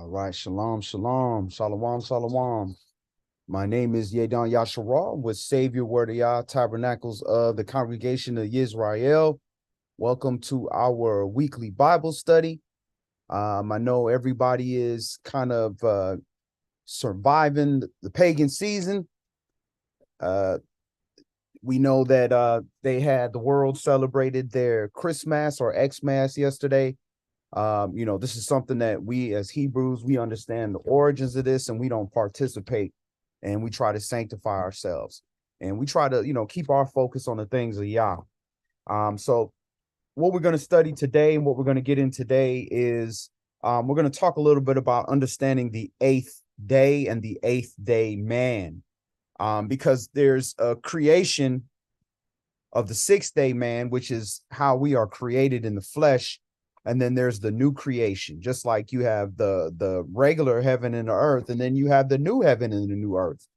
All right, shalom, shalom, shalom, shalom. My name is Yadon Yasharah with Savior Word of Yah Tabernacles of the Congregation of Israel. Welcome to our weekly Bible study. I know everybody is kind of surviving the pagan season. We know that they had the world celebrated their Christmas or Xmas yesterday. This is something that we as Hebrews, we understand the origins of this and we don't participate, and we try to sanctify ourselves and we try to, keep our focus on the things of Yah. So what we're going to study today and what we're going to get in today is we're going to talk a little bit about understanding the eighth day and the eighth day man, because there's a creation of the sixth day man, which is how we are created in the flesh. And then there's the new creation, just like you have the regular heaven and the earth, and then you have the new heaven and the new earth.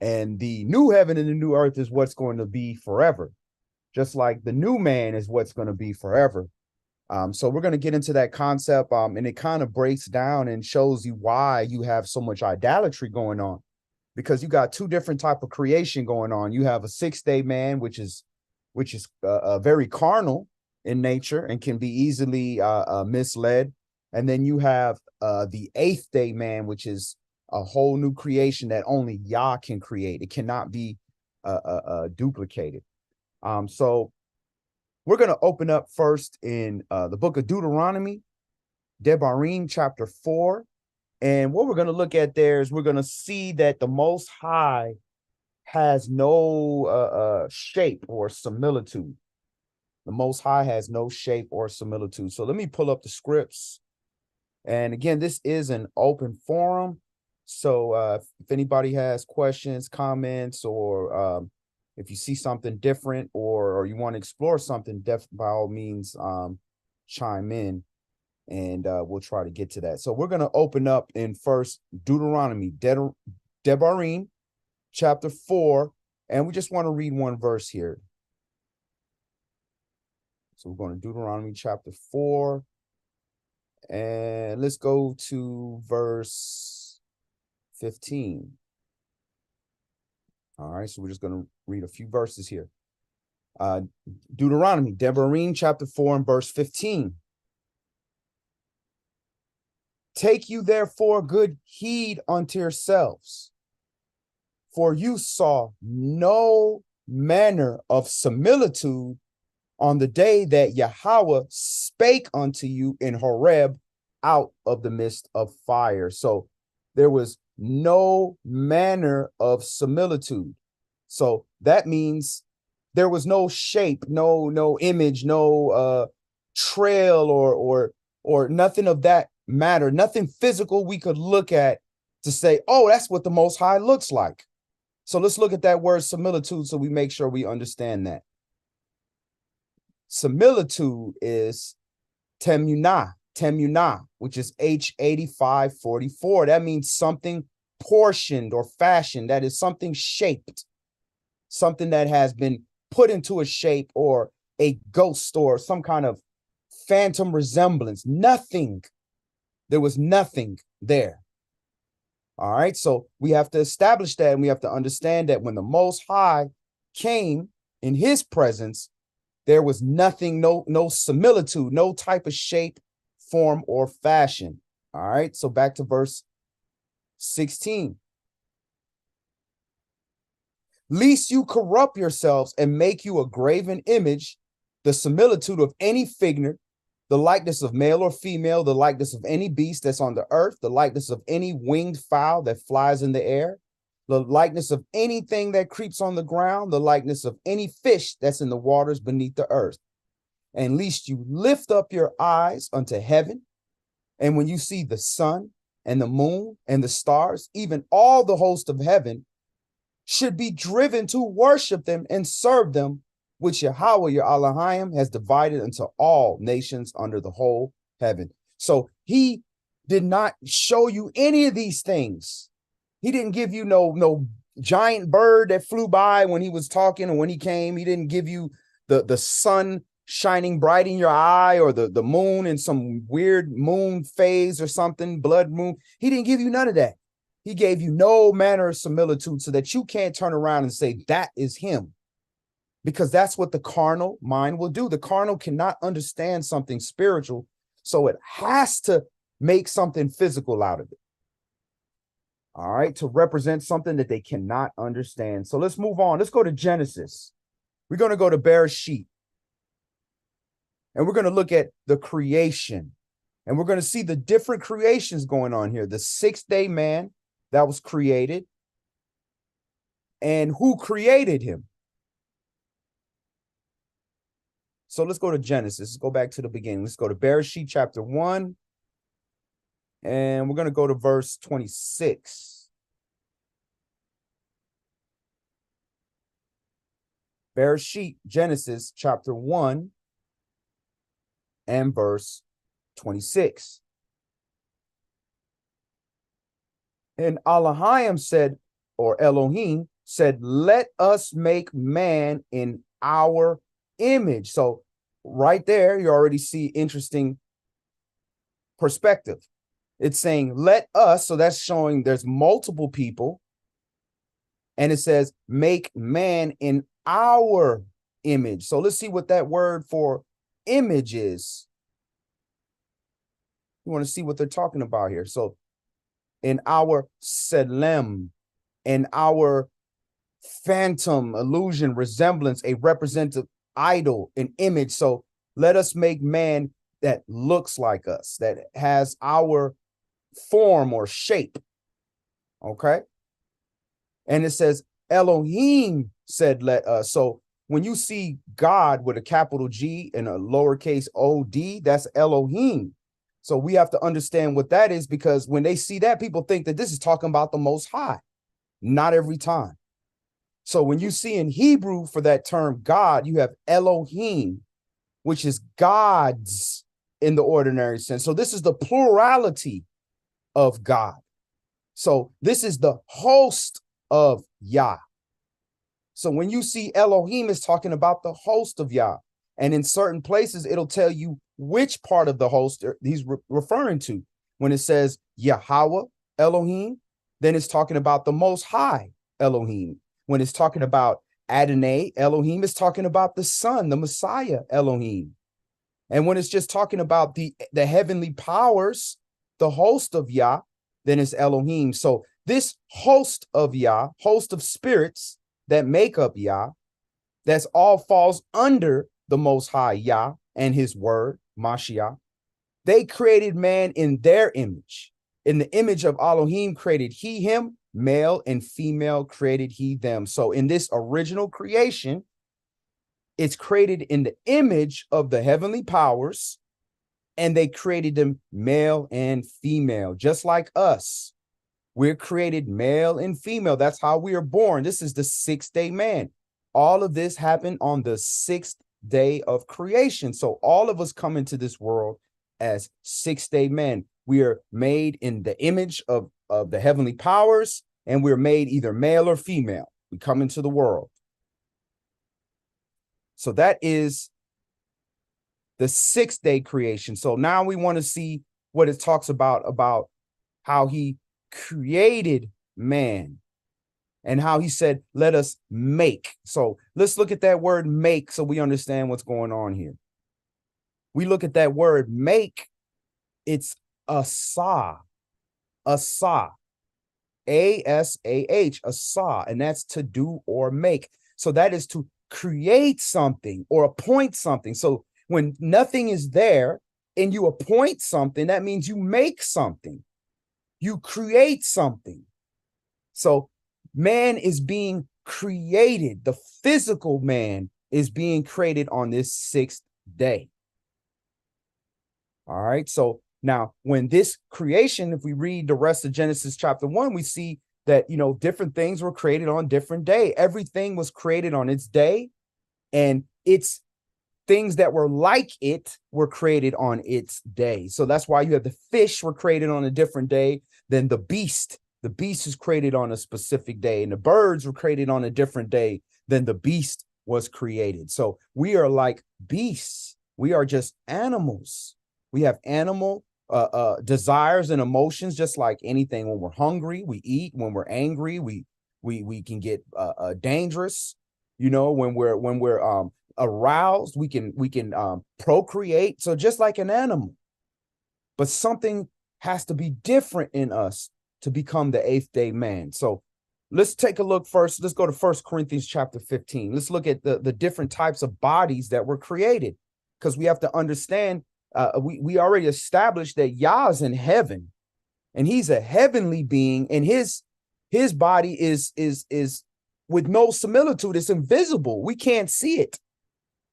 And the new heaven and the new earth is what's going to be forever, just like the new man is what's going to be forever. So we're going to get into that concept, and it kind of breaks down and shows you why you have so much idolatry going on, because you got two different type of creation going on. You have a 6-day man, which is very carnal in nature and can be easily misled. And then you have the 8th day man, which is a whole new creation that only Yah can create. It cannot be duplicated. So we're going to open up first in the book of Deuteronomy, Devarim, chapter 4. And what we're going to look at there is we're going to see that the Most High has no shape or similitude. The Most High has no shape or similitude. So let me pull up the scripts. And again, this is an open forum. So if anybody has questions, comments, or if you see something different or you want to explore something, by all means, chime in, and we'll try to get to that. So we're going to open up in first Deuteronomy, Devarim, chapter 4, and we just want to read one verse here. So we're going to Deuteronomy chapter 4, and let's go to verse 15. All right, so we're just going to read a few verses here. Deuteronomy, Devarim chapter 4 and verse 15. Take you therefore good heed unto yourselves, for you saw no manner of similitude on the day that Yahweh spake unto you in Horeb out of the midst of fire. So there was no manner of similitude. So that means there was no shape, no image, no trail or nothing of that matter, nothing physical we could look at to say, oh, that's what the Most High looks like. So let's look at that word similitude so we make sure we understand that. Similitude is temunah, which is H8544. That means something portioned or fashioned. That is something shaped, something that has been put into a shape, or a ghost or some kind of phantom resemblance. Nothing. There was nothing there. All right. So we have to establish that, and we have to understand that when the Most High came in his presence, there was nothing, no similitude, no type of shape, form, or fashion. All right. So back to verse 16. Lest you corrupt yourselves and make you a graven image, the similitude of any figure, the likeness of male or female, the likeness of any beast that's on the earth, the likeness of any winged fowl that flies in the air, the likeness of anything that creeps on the ground, the likeness of any fish that's in the waters beneath the earth. And lest you lift up your eyes unto heaven, and when you see the sun and the moon and the stars, even all the host of heaven, should be driven to worship them and serve them, which Yahweh, your Elohim, has divided into all nations under the whole heaven. So he did not show you any of these things. He didn't give you no giant bird that flew by when he was talking, or when he came. He didn't give you the sun shining bright in your eye, or the moon in some weird moon phase or something, blood moon. He didn't give you none of that. He gave you no manner of similitude so that you can't turn around and say that is him, because that's what the carnal mind will do. The carnal cannot understand something spiritual, so it has to make something physical out of it. All right, to represent something that they cannot understand. So let's move on. Let's go to Genesis. We're going to go to Bereshit. And we're going to look at the creation. And we're going to see the different creations going on here. The sixth-day man that was created. And who created him? So let's go to Genesis. Let's go back to the beginning. Let's go to Bereshit chapter 1. And we're going to go to verse 26. Bereshit, Genesis chapter 1 and verse 26. And Elohim said, or Elohim said, let us make man in our image. So right there, you already see interesting perspective. It's saying, let us, so that's showing there's multiple people. And it says, make man in our image. So let's see what that word for image is. You want to see what they're talking about here. So in our selem, in our phantom, illusion, resemblance, a representative idol, an image. So let us make man that looks like us, that has our form or shape. Okay. And it says Elohim said, let us. So when you see God with a capital G and a lowercase o-d, that's Elohim. So we have to understand what that is, because when they see that, people think that this is talking about the Most High. Not every time. So when you see in Hebrew for that term God, you have Elohim, which is gods in the ordinary sense. So this is the plurality of God. So this is the host of YAH. So when you see Elohim, is talking about the host of YAH. And in certain places, it'll tell you which part of the host he's referring to. When it says Yahweh Elohim, then it's talking about the Most High Elohim. When it's talking about Adonai Elohim, it's talking about the Son, the Messiah Elohim. And when it's just talking about the heavenly powers, the host of YAH, then it's Elohim. So this host of YAH, host of spirits that make up YAH, that's all falls under the Most High YAH and his word, Mashiach. They created man in their image. In the image of Elohim created he him, male and female created he them. So in this original creation, it's created in the image of the heavenly powers, and they created them male and female, just like us. We're created male and female. That's how we are born. This is the sixth-day man. All of this happened on the sixth day of creation. So all of us come into this world as sixth-day men. We are made in the image of the heavenly powers, and we're made either male or female. We come into the world. So that is the sixth-day creation. So now we want to see what it talks about how he created man and how he said, let us make. So let's look at that word make so we understand what's going on here. We look at that word make, it's asah, asah, A-S-A-H, asah, and that's to do or make. So that is to create something or appoint something. So when nothing is there and you appoint something, that means you make something. You create something. So man is being created. The physical man is being created on this sixth day. All right. So now when this creation, if we read the rest of Genesis chapter 1, we see that, you know, different things were created on different day. Everything was created on its day, and its things that were like it were created on its day. So that's why you have the fish were created on a different day than the beast. The beast is created on a specific day, and the birds were created on a different day than the beast was created. So we are like beasts. We are just animals. We have animal desires and emotions, just like anything. When we're hungry, we eat. When we're angry, we can get dangerous. You know, when we're aroused, we can procreate. So just like an animal, but something has to be different in us to become the eighth day man. So let's take a look first. Let's go to 1 Corinthians chapter 15. Let's look at the different types of bodies that were created, because we have to understand, we already established that YAH is in heaven, and he's a heavenly being, and his body is with no similitude. It's invisible. We can't see it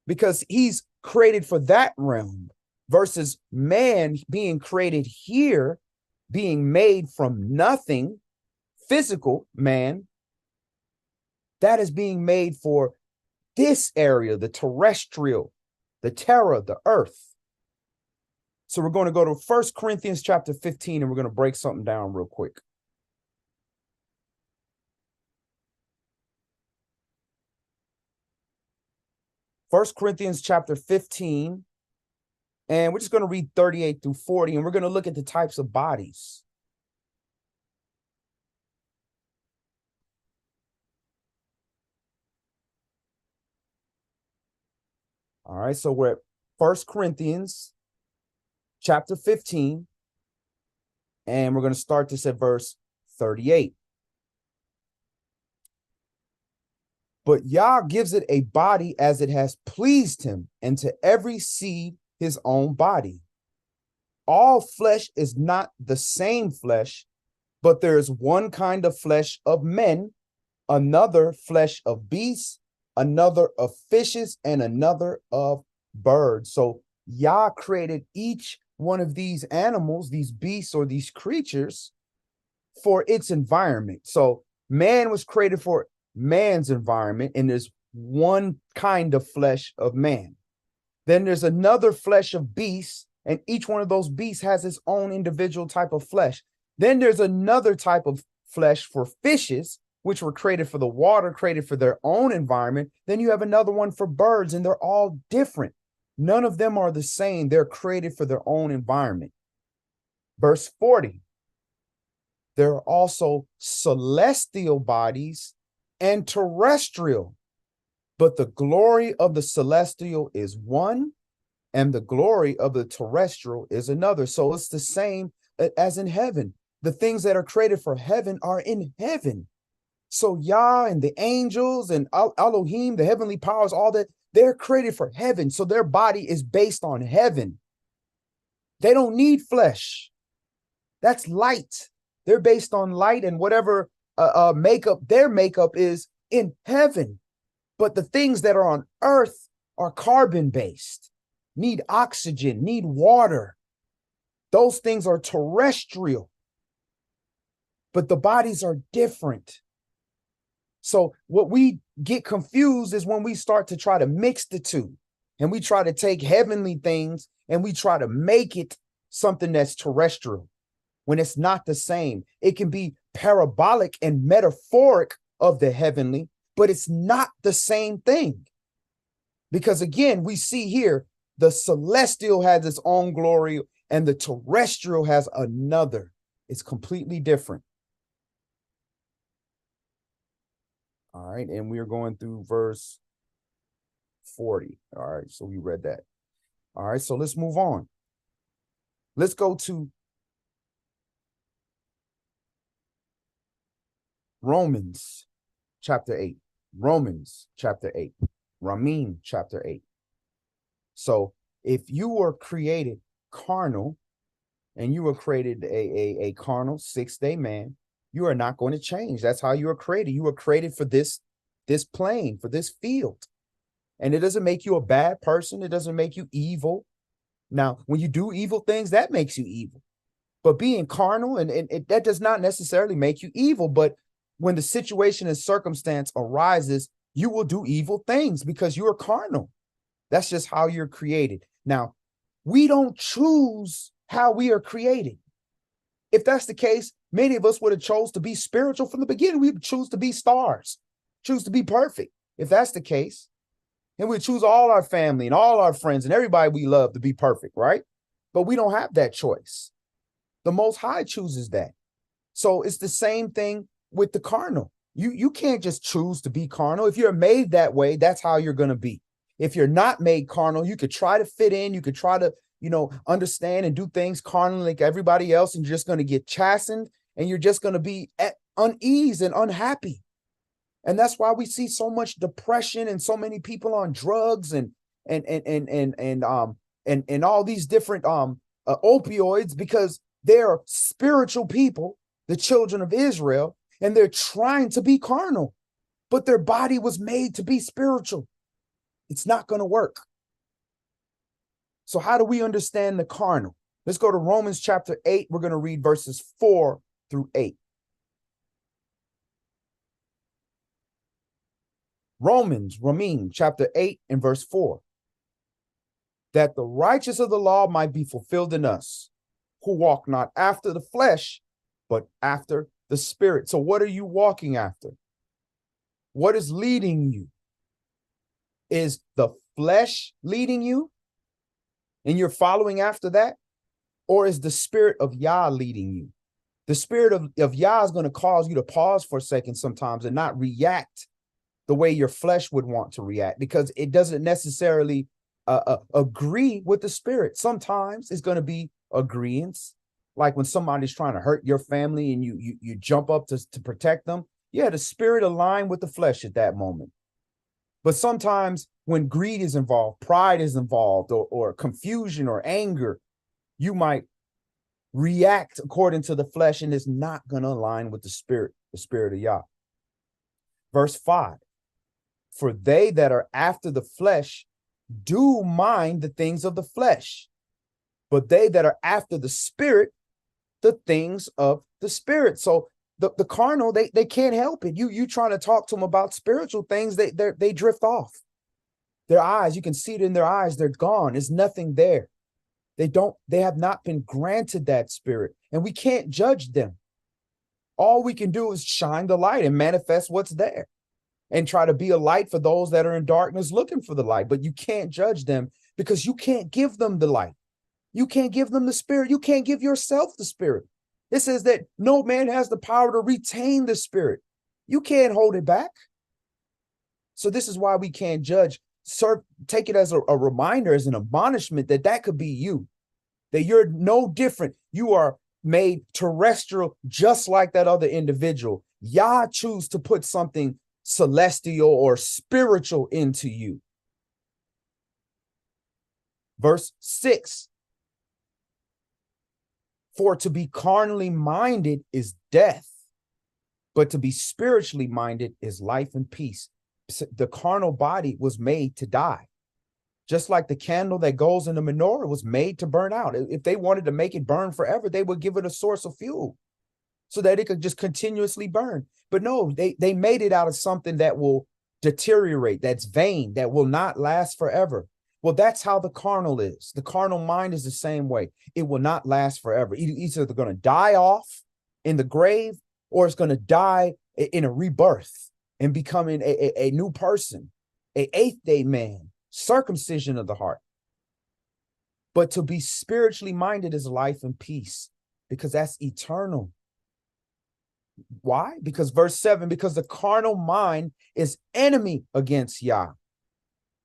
because he's created for that realm, versus man being created here, being made from nothing, physical man, that is being made for this area, the terrestrial, the terra, the earth. So we're going to go to 1 Corinthians chapter 15, and we're going to break something down real quick. First Corinthians chapter 15, and we're just going to read 38 through 40, and we're going to look at the types of bodies. All right, so we're at 1 Corinthians chapter 15, and we're going to start this at verse 38. But YAH gives it a body as it has pleased him, and to every seed his own body. All flesh is not the same flesh, but there is one kind of flesh of men, another flesh of beasts, another of fishes, and another of birds. So YAH created each one of these animals, these beasts or these creatures, for its environment. So man was created for man's environment, and there's one kind of flesh of man. Then there's another flesh of beasts, and each one of those beasts has its own individual type of flesh. Then there's another type of flesh for fishes, which were created for the water, created for their own environment. Then you have another one for birds, and they're all different. None of them are the same. They're created for their own environment. Verse 40, there are also celestial bodies and terrestrial, but the glory of the celestial is one, and the glory of the terrestrial is another. So it's the same as in heaven. The things that are created for heaven are in heaven. So YAH and the angels and Elohim, the heavenly powers, all that, they're created for heaven. So their body is based on heaven. They don't need flesh. That's light. They're based on light, and whatever makeup, their makeup is in heaven. But the things that are on earth are carbon-based, need oxygen, need water. Those things are terrestrial, but the bodies are different. So what we get confused is when we start to try to mix the two, and we try to take heavenly things and we try to make it something that's terrestrial, when it's not the same. It can be parabolic and metaphoric of the heavenly, but it's not the same thing. Because again, we see here, the celestial has its own glory and the terrestrial has another. It's completely different. All right, and we are going through verse 40. All right, so we read that. All right, so let's move on. Let's go to Romans chapter 8. Romans chapter 8. Ramin chapter 8. So if you were created carnal, and you were created a carnal 6-day man, you are not going to change. That's how you were created. You were created for this plane, for this field. And it doesn't make you a bad person. It doesn't make you evil. Now, when you do evil things, that makes you evil. But being carnal, and that does not necessarily make you evil. But when the situation and circumstance arises, you will do evil things because you are carnal. That's just how you're created. Now, we don't choose how we are created. If that's the case, many of us would have chose to be spiritual from the beginning. We would choose to be stars, choose to be perfect. If that's the case, And we choose all our family and all our friends and everybody we love to be perfect, right? But we don't have that choice. The Most High chooses that. So it's the same thing with the carnal. You can't just choose to be carnal. If you're made that way, that's how you're going to be. If you're not made carnal, you could try to fit in. You could try to, understand and do things carnally like everybody else, and you're just going to get chastened, and you're just going to be at unease and unhappy. And that's why we see so much depression and so many people on drugs and all these different opioids, because they're spiritual people, the children of Israel, and they're trying to be carnal, but their body was made to be spiritual. It's not going to work. So how do we understand the carnal? Let's go to Romans chapter 8. We're going to read verses 4 through 8. Romans chapter 8 and verse 4. That the righteousness of the law might be fulfilled in us, who walk not after the flesh, but after the Spirit. So what are you walking after? What is leading you? Is the flesh leading you and you're following after that? Or is the Spirit of YAH leading you? The Spirit of YAH is going to cause you to pause for a second sometimes and not react the way your flesh would want to react, because it doesn't necessarily agree with the Spirit. Sometimes it's going to be agreeance, like when somebody's trying to hurt your family and you jump up to protect them. Yeah, the Spirit aligned with the flesh at that moment. But sometimes when greed is involved, pride is involved, or confusion or anger, you might react according to the flesh, and it's not going to align with the Spirit of YAH. Verse 5. For they that are after the flesh do mind the things of the flesh, but they that are after the Spirit, the things of the Spirit. So the carnal, they can't help it. You trying to talk to them about spiritual things, they drift off. Their eyes, you can see it in their eyes, they're gone. There's nothing there. They have not been granted that Spirit, and we can't judge them. All we can do is shine the light and manifest what's there, and try to be a light for those that are in darkness looking for the light. But you can't judge them, because you can't give them the light. You can't give them the Spirit. You can't give yourself the Spirit. It says that no man has the power to retain the Spirit. You can't hold it back. So this is why we can't judge. Take it as a reminder, as an admonishment, that could be you, that you're no different. You are made terrestrial just like that other individual. YAH choose to put something celestial or spiritual into you. Verse 6. For to be carnally minded is death, but to be spiritually minded is life and peace. The carnal body was made to die. Just like the candle that goes in the menorah was made to burn out. If they wanted to make it burn forever, they would give it a source of fuel so that it could just continuously burn. But no, they made it out of something that will deteriorate, that's vain, that will not last forever. Well, that's how the carnal is. The carnal mind is the same way. It will not last forever. Either they're going to die off in the grave, or it's going to die in a rebirth and becoming a new person, a eighth day man, circumcision of the heart. But to be spiritually minded is life and peace, because that's eternal. Why? Because verse 7, because the carnal mind is enemy against YAH.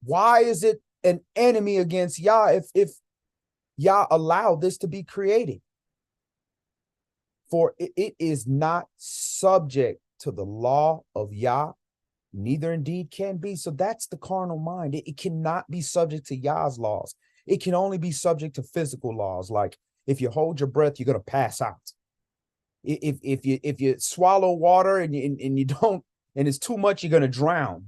Why is it an enemy against YAH if YAH allowed this to be created? For it is not subject to the law of YAH, neither indeed can be. So that's the carnal mind. It cannot be subject to YAH's laws. It can only be subject to physical laws. Like if you hold your breath, you're going to pass out. If you swallow water and you don't, and it's too much, you're going to drown.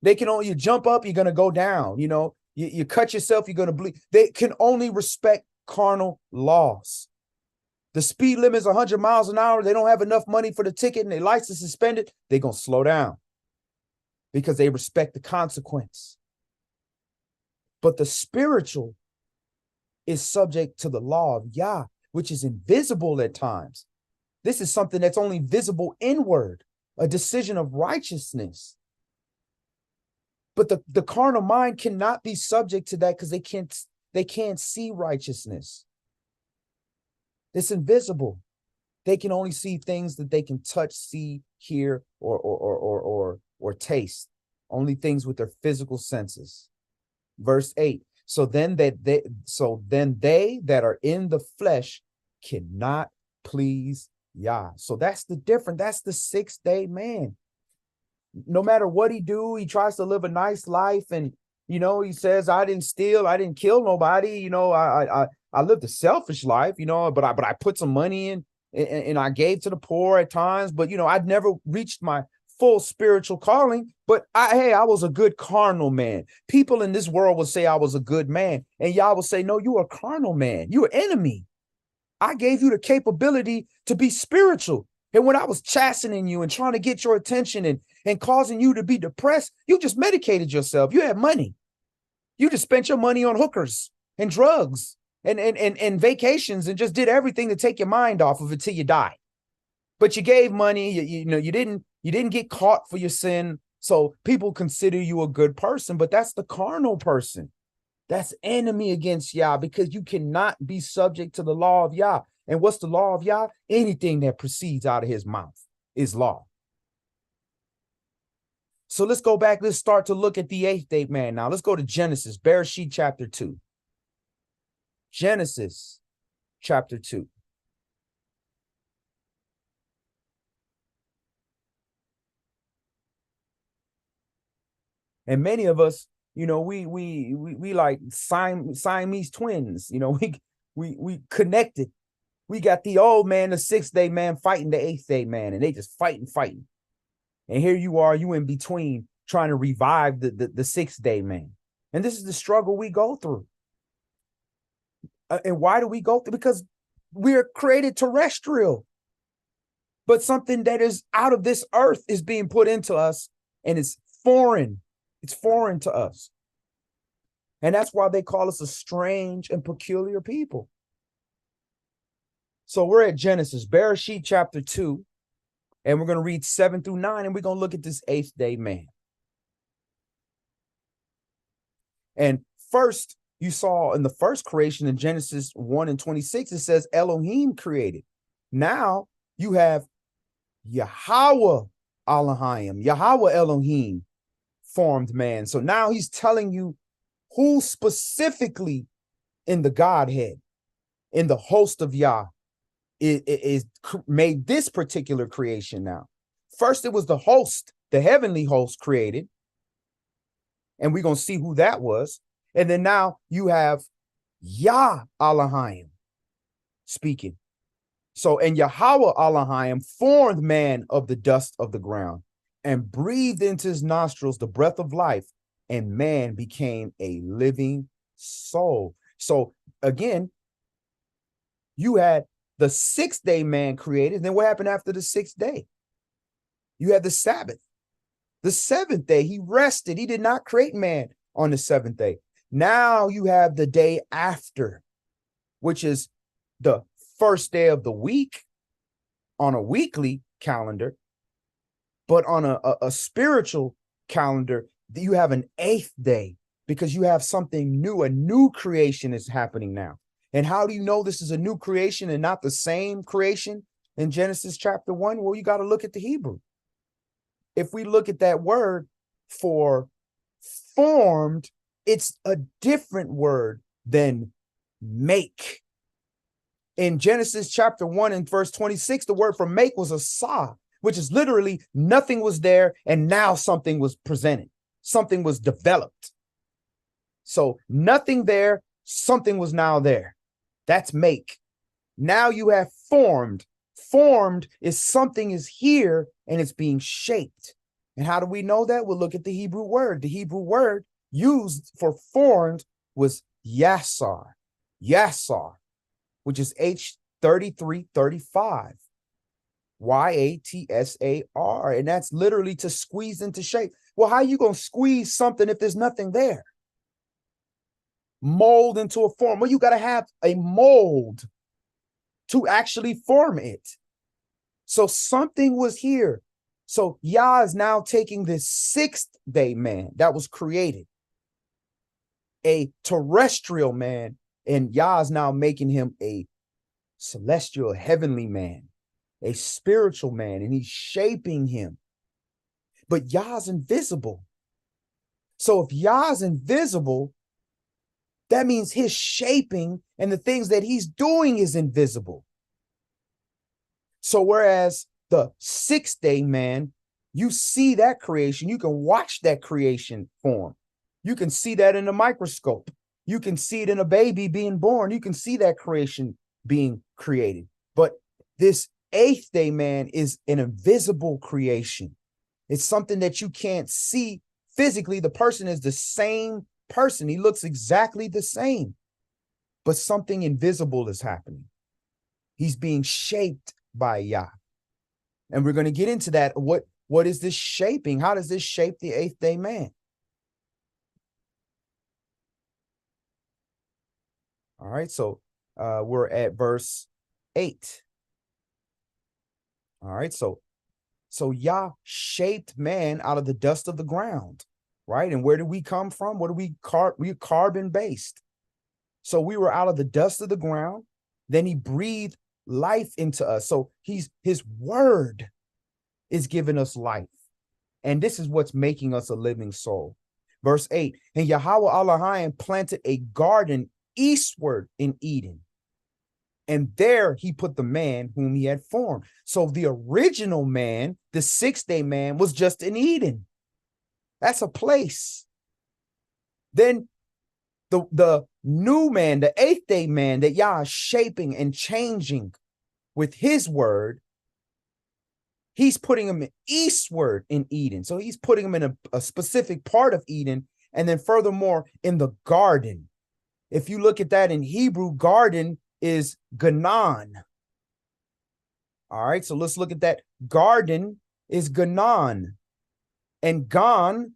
You jump up, you're going to go down. You cut yourself, you're going to bleed. They can only respect carnal laws. The speed limit is 100 miles an hour. They don't have enough money for the ticket and their license suspended. They're going to slow down because they respect the consequence. But the spiritual is subject to the law of YAH, which is invisible at times. This is something that's only visible inward, a decision of righteousness. But the carnal mind cannot be subject to that because they can't see righteousness. It's invisible. They can only see things that they can touch, see, hear, or taste. Only things with their physical senses. Verse 8. So then they that are in the flesh cannot please Yah. So that's the difference. That's the sixth-day man. No matter what he do, he tries to live a nice life, and he says, I didn't steal, I didn't kill nobody, I lived a selfish life, but I put some money in, and I gave to the poor at times, but I'd never reached my full spiritual calling. But I was a good carnal man. People in this world will say I was a good man, and Yah will say, no, you're a carnal man, you're an enemy. I gave you the capability to be spiritual. And when I was chastening you and trying to get your attention and causing you to be depressed, you just medicated yourself. You had money. You just spent your money on hookers and drugs and vacations and just did everything to take your mind off of it till you die. But you gave money, you didn't get caught for your sin. So people consider you a good person, but that's the carnal person. That's enemy against Yah, because you cannot be subject to the law of Yah. And what's the law of Yah? Anything that proceeds out of his mouth is law. So let's go back. Let's start to look at the eighth-day man now. Let's go to Genesis, Bereshit chapter 2. Genesis chapter 2. And many of us, we like Siamese twins. We connected. We got the old man, the sixth-day man fighting the eighth-day man, and they just fighting. And here you are, you in between trying to revive the sixth-day man. And this is the struggle we go through. And why do we go through? Because we're created terrestrial. But something that is out of this earth is being put into us, and it's foreign. It's foreign to us. And that's why they call us a strange and peculiar people. So we're at Genesis, Bereshit chapter 2, and we're going to read 7 through 9, and we're going to look at this eighth-day man. And first, you saw in the first creation in Genesis 1 and 26, it says Elohim created. Now you have Yahweh Elohim, Yahweh Elohim formed man. So now he's telling you who specifically in the Godhead, in the host of Yah, is made this particular creation now. First, it was the host, the heavenly host created. And we're going to see who that was. And then now you have Yah Elohim speaking. So, and Yahweh Elohim formed man of the dust of the ground and breathed into his nostrils the breath of life, and man became a living soul. So again, you had the sixth-day man created. Then what happened after the sixth day? You had the Sabbath. The seventh day, he rested. He did not create man on the seventh day. Now you have the day after, which is the first day of the week on a weekly calendar. But on a spiritual calendar, you have an eighth day, because you have something new. A new creation is happening now. And how do you know this is a new creation and not the same creation in Genesis chapter 1? Well, you got to look at the Hebrew. If we look at that word for formed, it's a different word than make. In Genesis chapter 1 and verse 26, the word for make was asah, which is literally nothing was there and now something was presented. Something was developed. So nothing there, something was now there. That's make. Now you have formed. Formed is something is here and it's being shaped. And how do we know that? We'll look at the Hebrew word. The Hebrew word used for formed was yasar. Yasar, which is H3335. YATSAR. And that's literally to squeeze into shape. Well, how are you going to squeeze something if there's nothing there? Mold into a form. Well, you got to have a mold to actually form it. So something was here. So Yah is now taking this sixth day man that was created, a terrestrial man, and Yah is now making him a celestial, heavenly man, a spiritual man, and he's shaping him. But Yah's invisible. So if Yah's invisible, that means his shaping and the things that he's doing is invisible. So whereas the sixth day man, you see that creation, you can watch that creation form. You can see that in a microscope. You can see it in a baby being born. You can see that creation being created. But this eighth day man is an invisible creation. It's something that you can't see physically. The person is the same person. He looks exactly the same, but something invisible is happening. He's being shaped by Yah. And we're going to get into that. What is this shaping? How does this shape the eighth day man? All right, so we're at verse 8. All right, so Yah shaped man out of the dust of the ground, right? And where did we come from? What do we're carbon based. So we were out of the dust of the ground. Then he breathed life into us. So his word is giving us life. And this is what's making us a living soul. Verse 8, and Yahweh Elohim planted a garden eastward in Eden. And there he put the man whom he had formed. So the original man, the sixth day man, was just in Eden. That's a place. Then the new man, the eighth day man that Yah is shaping and changing with his word, he's putting him eastward in Eden. So he's putting him in a specific part of Eden. And then furthermore, in the garden. If you look at that in Hebrew, garden is Ganan. All right, so let's look at that. Garden is Ganan. And Ganan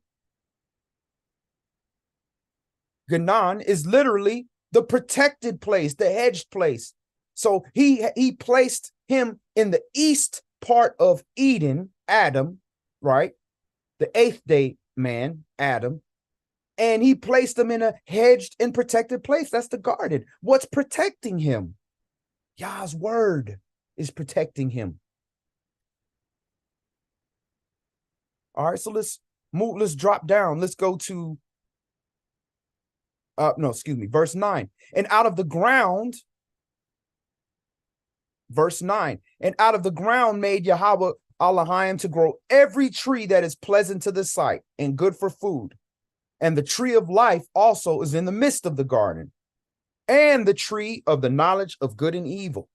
is literally the protected place, the hedged place. So he placed him in the east part of Eden, Adam, right? The eighth day man, Adam. And he placed him in a hedged and protected place. That's the garden. What's protecting him? Yah's word is protecting him. All right, so let's drop down. Let's go to verse 9. And out of the ground, verse 9, and out of the ground made Yahweh Elohim to grow every tree that is pleasant to the sight and good for food. And the tree of life also is in the midst of the garden, and the tree of the knowledge of good and evil.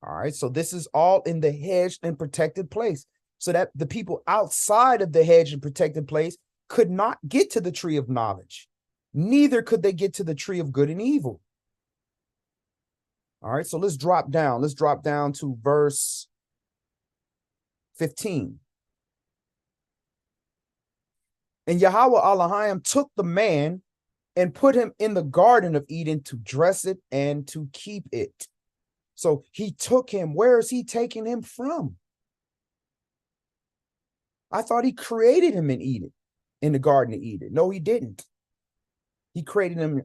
All right, so this is all in the hedged and protected place, so that the people outside of the hedged and protected place could not get to the tree of knowledge. Neither could they get to the tree of good and evil. All right, so let's drop down. Let's drop down to verse 15. And Yahweh Elohim took the man and put him in the garden of Eden to dress it and to keep it. So he took him. Where is he taking him from? I thought he created him in Eden, in the Garden of Eden. No, he didn't. He created him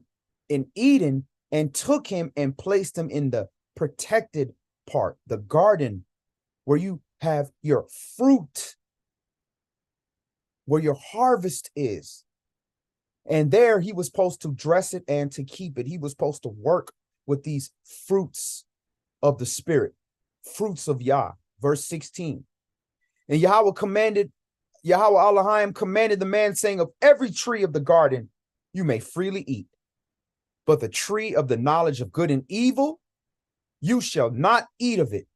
in Eden and took him and placed him in the protected part, the garden, where you have your fruit, where your harvest is. And there he was supposed to dress it and to keep it. He was supposed to work with these fruits of the spirit, fruits of Yah. Verse 16. And Yahweh Elohim commanded the man, saying, of every tree of the garden you may freely eat, but the tree of the knowledge of good and evil, you shall not eat of it.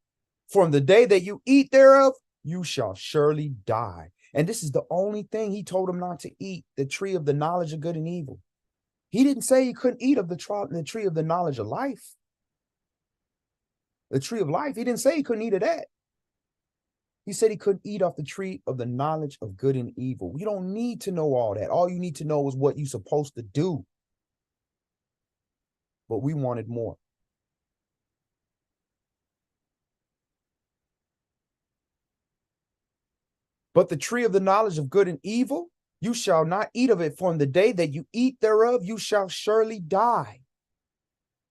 From the day that you eat thereof, you shall surely die. And this is the only thing he told him not to eat, the tree of the knowledge of good and evil. He didn't say he couldn't eat of the tree of the knowledge of life. The tree of life, he didn't say he couldn't eat of that. He said he couldn't eat off the tree of the knowledge of good and evil. You don't need to know all that. All you need to know is what you're supposed to do. But we wanted more. But the tree of the knowledge of good and evil, you shall not eat of it, for in the day that you eat thereof, you shall surely die.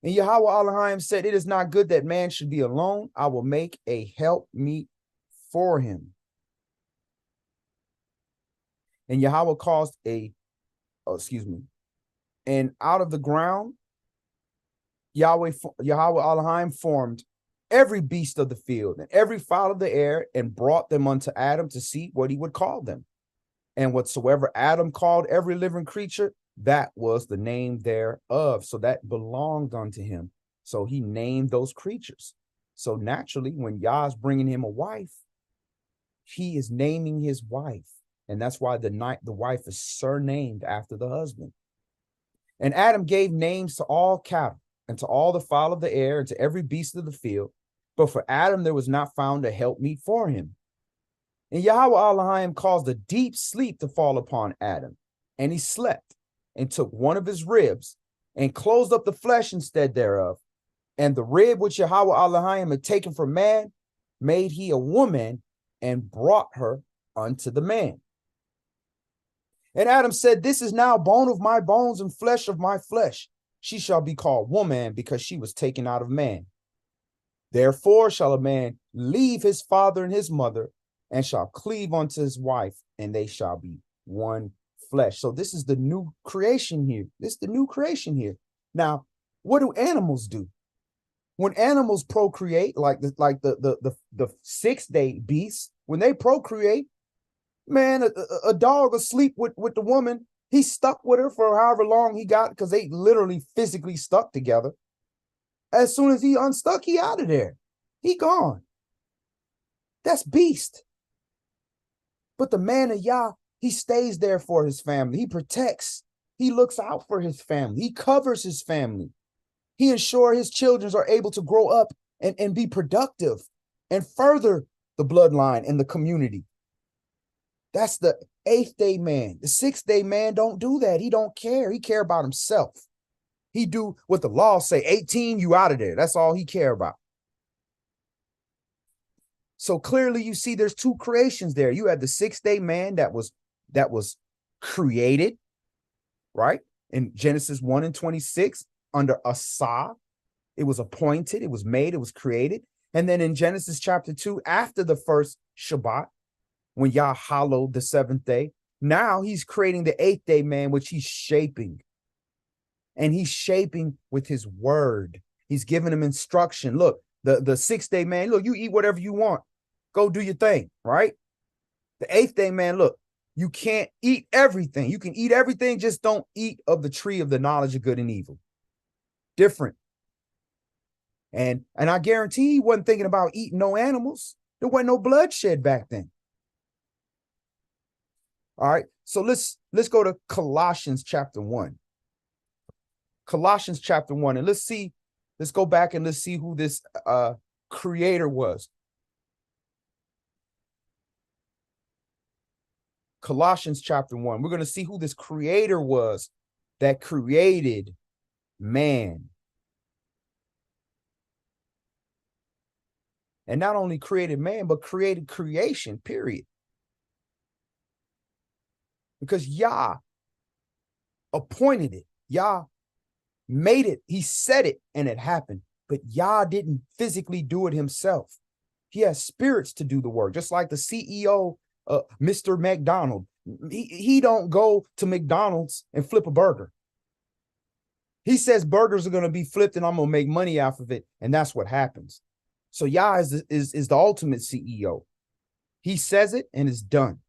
And Yahweh Elohim said, it is not good that man should be alone. I will make a helpmeet for him. And Yahweh caused and out of the ground, Yahweh Elohim formed every beast of the field and every fowl of the air and brought them unto Adam to see what he would call them. And whatsoever Adam called every living creature, that was the name thereof. So that belonged unto him. So he named those creatures. So naturally, when Yah is bringing him a wife, he is naming his wife. And that's why the wife is surnamed after the husband. And Adam gave names to all cattle and to all the fowl of the air and to every beast of the field. But for Adam, there was not found a helpmeet for him. And Yahweh Elohim caused a deep sleep to fall upon Adam. And he slept and took one of his ribs and closed up the flesh instead thereof. And the rib which Yahweh Elohim had taken from man, made he a woman and brought her unto the man. And Adam said, this is now bone of my bones and flesh of my flesh. She shall be called woman because she was taken out of man. Therefore shall a man leave his father and his mother and shall cleave unto his wife, and they shall be one flesh. So this is the new creation here. This is the new creation here. Now, what do animals do? When animals procreate, like the 6-day beasts, when they procreate, man, a dog will sleep with the woman. He's stuck with her for however long he got, because they literally physically stuck together. As soon as he unstuck, he out of there. He gone. That's beast. But the man of Yah, he stays there for his family. He protects. He looks out for his family. He covers his family. He ensures his children are able to grow up and be productive and further the bloodline and the community. That's the 8th-day man. The 6th-day man don't do that. He don't care. He care about himself. He do what the law say. 18, you out of there. That's all he care about. So clearly you see there's two creations there. You had the 6th-day man that was created, right? In Genesis 1:26, under Asah, it was appointed, it was made, it was created. And then in Genesis chapter 2, after the first Shabbat, when Yah hallowed the 7th day, now he's creating the 8th-day man, which he's shaping. And he's shaping with his word. He's giving him instruction. Look, the 6th-day man, look, you eat whatever you want. Go do your thing, right? The 8th-day man, look, you can't eat everything. You can eat everything, just don't eat of the tree of the knowledge of good and evil. Different. And I guarantee he wasn't thinking about eating no animals. There wasn't no bloodshed back then. All right, so let's go to Colossians chapter 1. Colossians chapter 1, and let's go back and let's see who this creator was. Colossians chapter 1. We're going to see who this creator was that created man. And not only created man, but created creation, period. Because Yah appointed it. Yah made it. He said it and it happened. But Yah didn't physically do it himself. He has spirits to do the work. Just like the CEO, Mr. McDonald. He don't go to McDonald's and flip a burger. He says burgers are going to be flipped and I'm going to make money off of it. And that's what happens. So Yah is the ultimate CEO. He says it and it's done.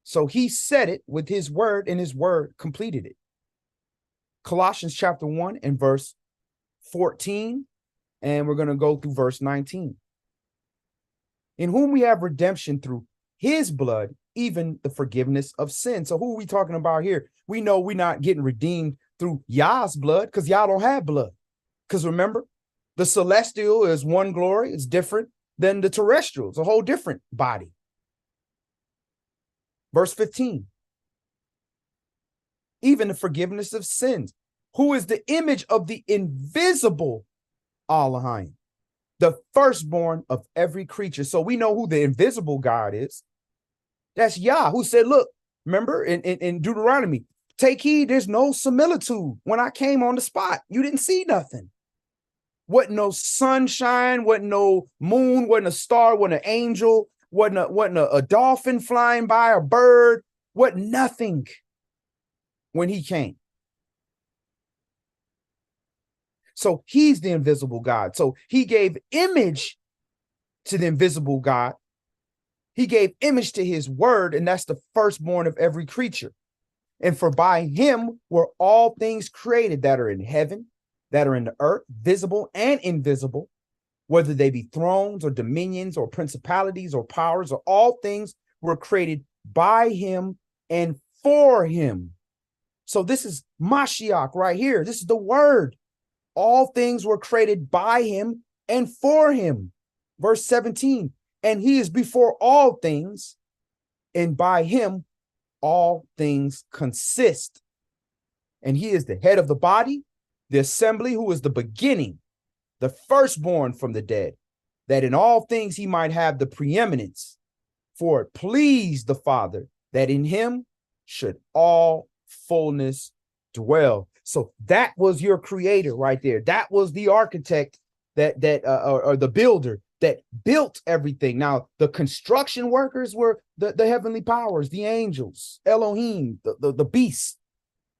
So he said it with his word and his word completed it. Colossians chapter 1 and verse 14. And we're going to go through verse 19. In whom we have redemption through his blood, even the forgiveness of sin. So who are we talking about here? We know we're not getting redeemed through Yah's blood because Yah don't have blood. Because remember, the celestial is one glory. It's different than the terrestrial. It's a whole different body. Verse 15. Even the forgiveness of sins, who is the image of the invisible Elohim, the firstborn of every creature. So we know who the invisible God is. That's Yah, who said, look, remember in Deuteronomy, take heed, there's no similitude. When I came on the spot, you didn't see nothing. Wasn't no sunshine, wasn't no moon, wasn't a star, wasn't an angel, wasn't a dolphin flying by, a bird, wasn't nothing when he came. So he's the invisible God. So he gave image to the invisible God. He gave image to his word, and that's the firstborn of every creature. And for by him were all things created that are in heaven, that are in the earth, visible and invisible, whether they be thrones or dominions or principalities or powers, or all things were created by him and for him. So this is Mashiach right here. This is the word. All things were created by him and for him. Verse 17, and he is before all things, and by him all things consist. And he is the head of the body, the assembly, who is the beginning, the firstborn from the dead, that in all things he might have the preeminence. For it pleased the Father that in him should all fullness dwell. So that was your creator right there. That was the architect or the builder that built everything. Now, the construction workers were the heavenly powers, the angels, Elohim, the beasts,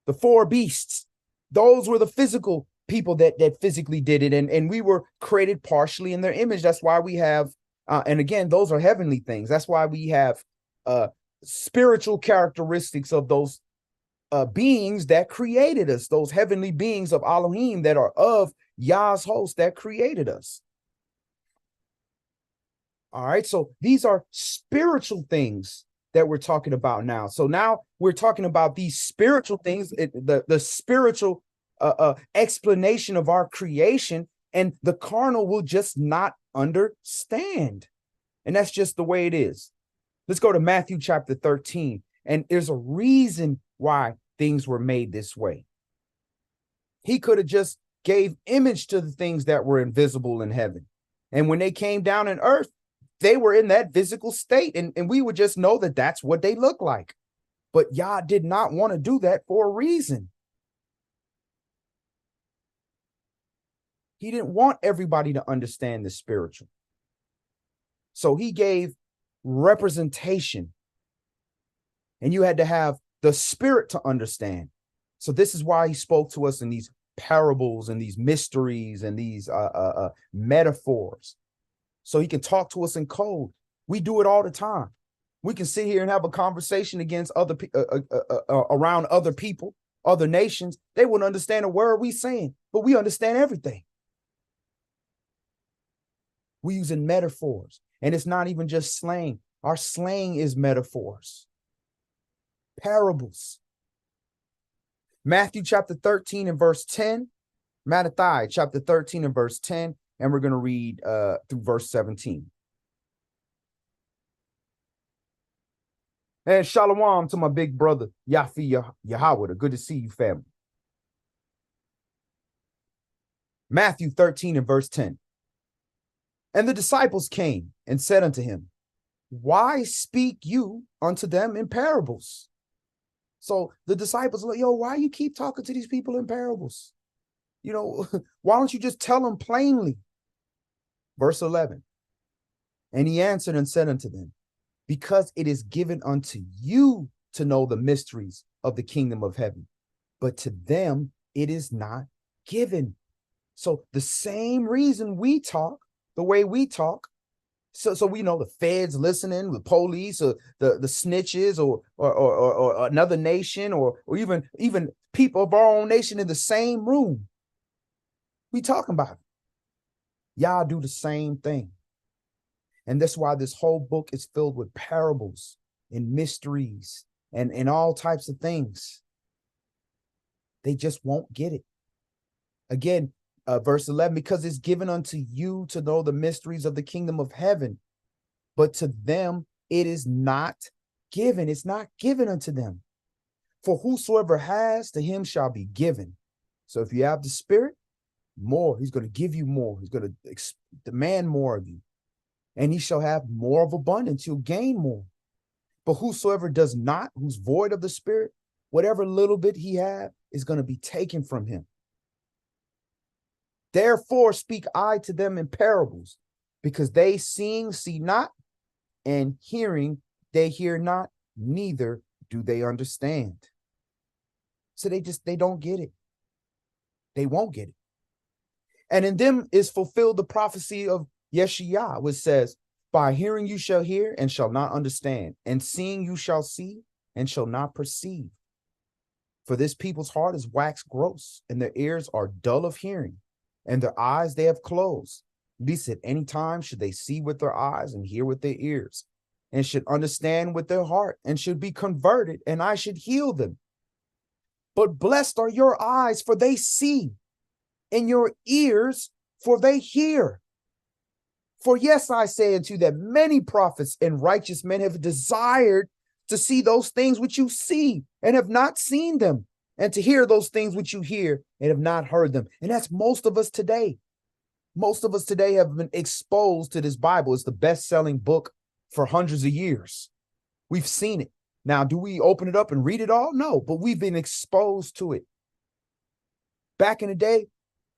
the four beasts. Those were the physical people that physically did it. And we were created partially in their image. That's why we have, and again, those are heavenly things. That's why we have spiritual characteristics of those beings that created us, those heavenly beings of Elohim that are of Yah's host that created us. All right, so these are spiritual things that we're talking about now. So now we're talking about these spiritual things, the spiritual explanation of our creation, and the carnal will just not understand. And that's just the way it is. Let's go to Matthew chapter 13. And there's a reason why things were made this way. He could have just gave image to the things that were invisible in heaven. And when they came down in earth, they were in that physical state. And we would just know that that's what they look like. But Yah did not want to do that for a reason. He didn't want everybody to understand the spiritual. So he gave representation. And you had to have the spirit to understand. So this is why he spoke to us in these parables and these mysteries and these metaphors. So he can talk to us in code. We do it all the time. We can sit here and have a conversation against other around other people, other nations. They wouldn't understand a word we saying, but we understand everything. We're using metaphors, and it's not even just slang. Our slang is metaphors, parables. Matthew chapter 13 and verse 10, Matthew chapter 13 and verse 10, and we're going to read through verse 17. And shalom to my big brother, Yafi Yahweh. Good to see you, family. Matthew 13 and verse 10. And the disciples came and said unto him, why speak you unto them in parables? So the disciples are like, yo, why you keep talking to these people in parables? You know, why don't you just tell them plainly? Verse 11. And he answered and said unto them, because it is given unto you to know the mysteries of the kingdom of heaven, but to them it is not given. So the same reason we talk the way we talk, so we know the feds listening, the police, or the snitches, or another nation, or even people of our own nation in the same room. We talking about it. Y'all do the same thing. And that's why this whole book is filled with parables and mysteries and all types of things. They just won't get it. Again, verse 11, because it's given unto you to know the mysteries of the kingdom of heaven, but to them it is not given. It's not given unto them. For whosoever has, to him shall be given. So if you have the spirit, more. He's going to give you more. He's going to demand more of you. And he shall have more of abundance. He'll gain more. But whosoever does not, who's void of the Spirit, whatever little bit he have is going to be taken from him. Therefore speak I to them in parables, because they seeing see not, and hearing they hear not, neither do they understand. So they don't get it. They won't get it. And in them is fulfilled the prophecy of YAH, which says, by hearing you shall hear and shall not understand, and seeing you shall see and shall not perceive. For this people's heart is waxed gross, and their ears are dull of hearing, and their eyes they have closed, lest at any time should they see with their eyes and hear with their ears, and should understand with their heart, and should be converted, and I should heal them. But blessed are your eyes, for they see, and your ears, for they hear. For yes, I say unto you that many prophets and righteous men have desired to see those things which you see and have not seen them, and to hear those things which you hear and have not heard them. And that's most of us today. Most of us today have been exposed to this Bible. It's the best-selling book for hundreds of years. We've seen it. Now, do we open it up and read it all? No, but we've been exposed to it. Back in the day,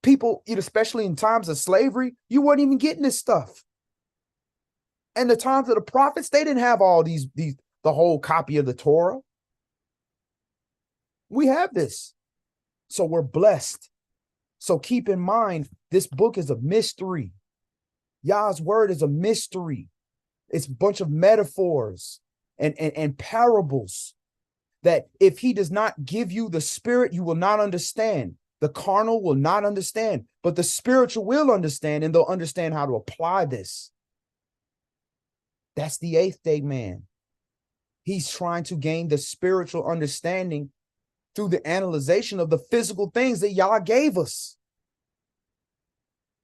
people, especially in times of slavery, you weren't even getting this stuff. And the times of the prophets, they didn't have all the whole copy of the Torah. We have this. So we're blessed. So keep in mind, this book is a mystery. Yah's word is a mystery. It's a bunch of metaphors and parables that if he does not give you the Spirit, you will not understand. The carnal will not understand, but the spiritual will understand, and they'll understand how to apply this. That's the eighth day man. He's trying to gain the spiritual understanding through the analyzation of the physical things that Yah gave us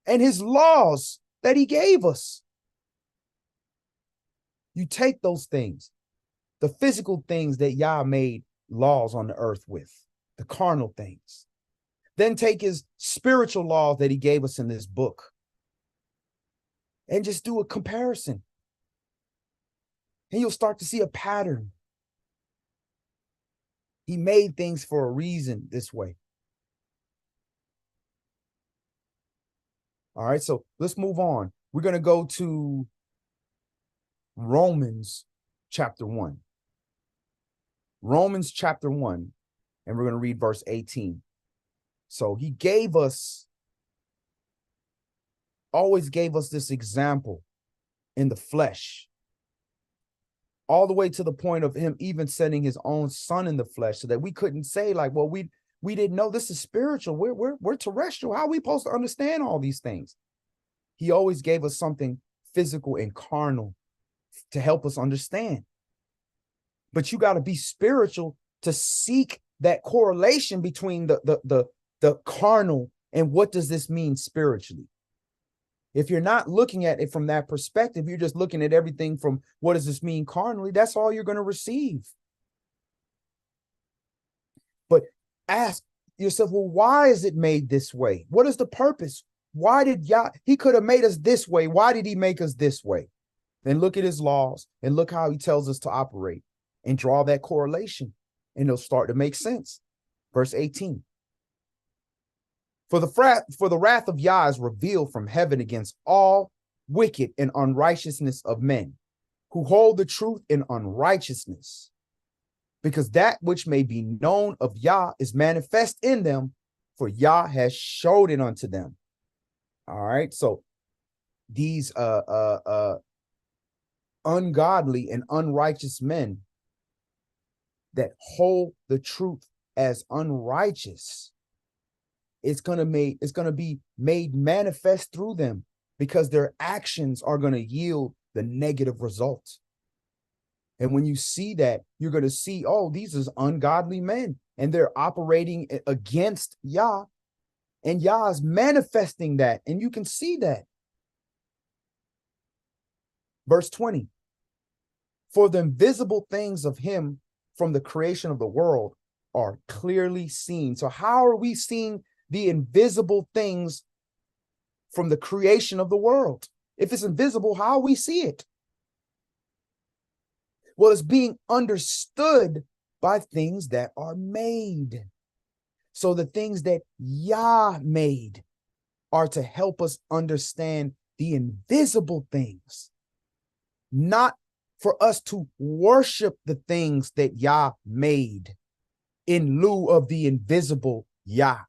and his laws that he gave us. You take those things, the physical things that Yah made laws on the earth with, the carnal things. Then take his spiritual laws that he gave us in this book and just do a comparison. And you'll start to see a pattern. He made things for a reason this way. All right, so let's move on. We're going to go to Romans chapter 1. Romans chapter 1, and we're going to read verse 18. So he always gave us this example in the flesh, all the way to the point of him even sending his own son in the flesh, so that we couldn't say like, well, we didn't know this is spiritual. We're terrestrial. How are we supposed to understand all these things? He always gave us something physical and carnal to help us understand. But you got to be spiritual to seek that correlation between the carnal and what does this mean spiritually. If you're not looking at it from that perspective, you're just looking at everything from what does this mean carnally, that's all you're going to receive. But ask yourself, well, why is it made this way? What is the purpose? Why did Yah, he could have made us this way. Why did he make us this way? Then look at his laws and look how he tells us to operate and draw that correlation, and it'll start to make sense. Verse 18. For the wrath of Yah is revealed from heaven against all wicked and unrighteousness of men, who hold the truth in unrighteousness, because that which may be known of Yah is manifest in them, for Yah has showed it unto them. All right, so these ungodly and unrighteous men that hold the truth as unrighteous, it's going to be made manifest through them, because their actions are going to yield the negative results. And when you see that, you're going to see, oh, these are ungodly men, and they're operating against Yah, and Yah is manifesting that, and you can see that. Verse 20, for the invisible things of him from the creation of the world are clearly seen. So how are we seeing the invisible things from the creation of the world. If it's invisible, how we see it? Well, it's being understood by things that are made. So the things that Yah made are to help us understand the invisible things, not for us to worship the things that Yah made in lieu of the invisible Yah.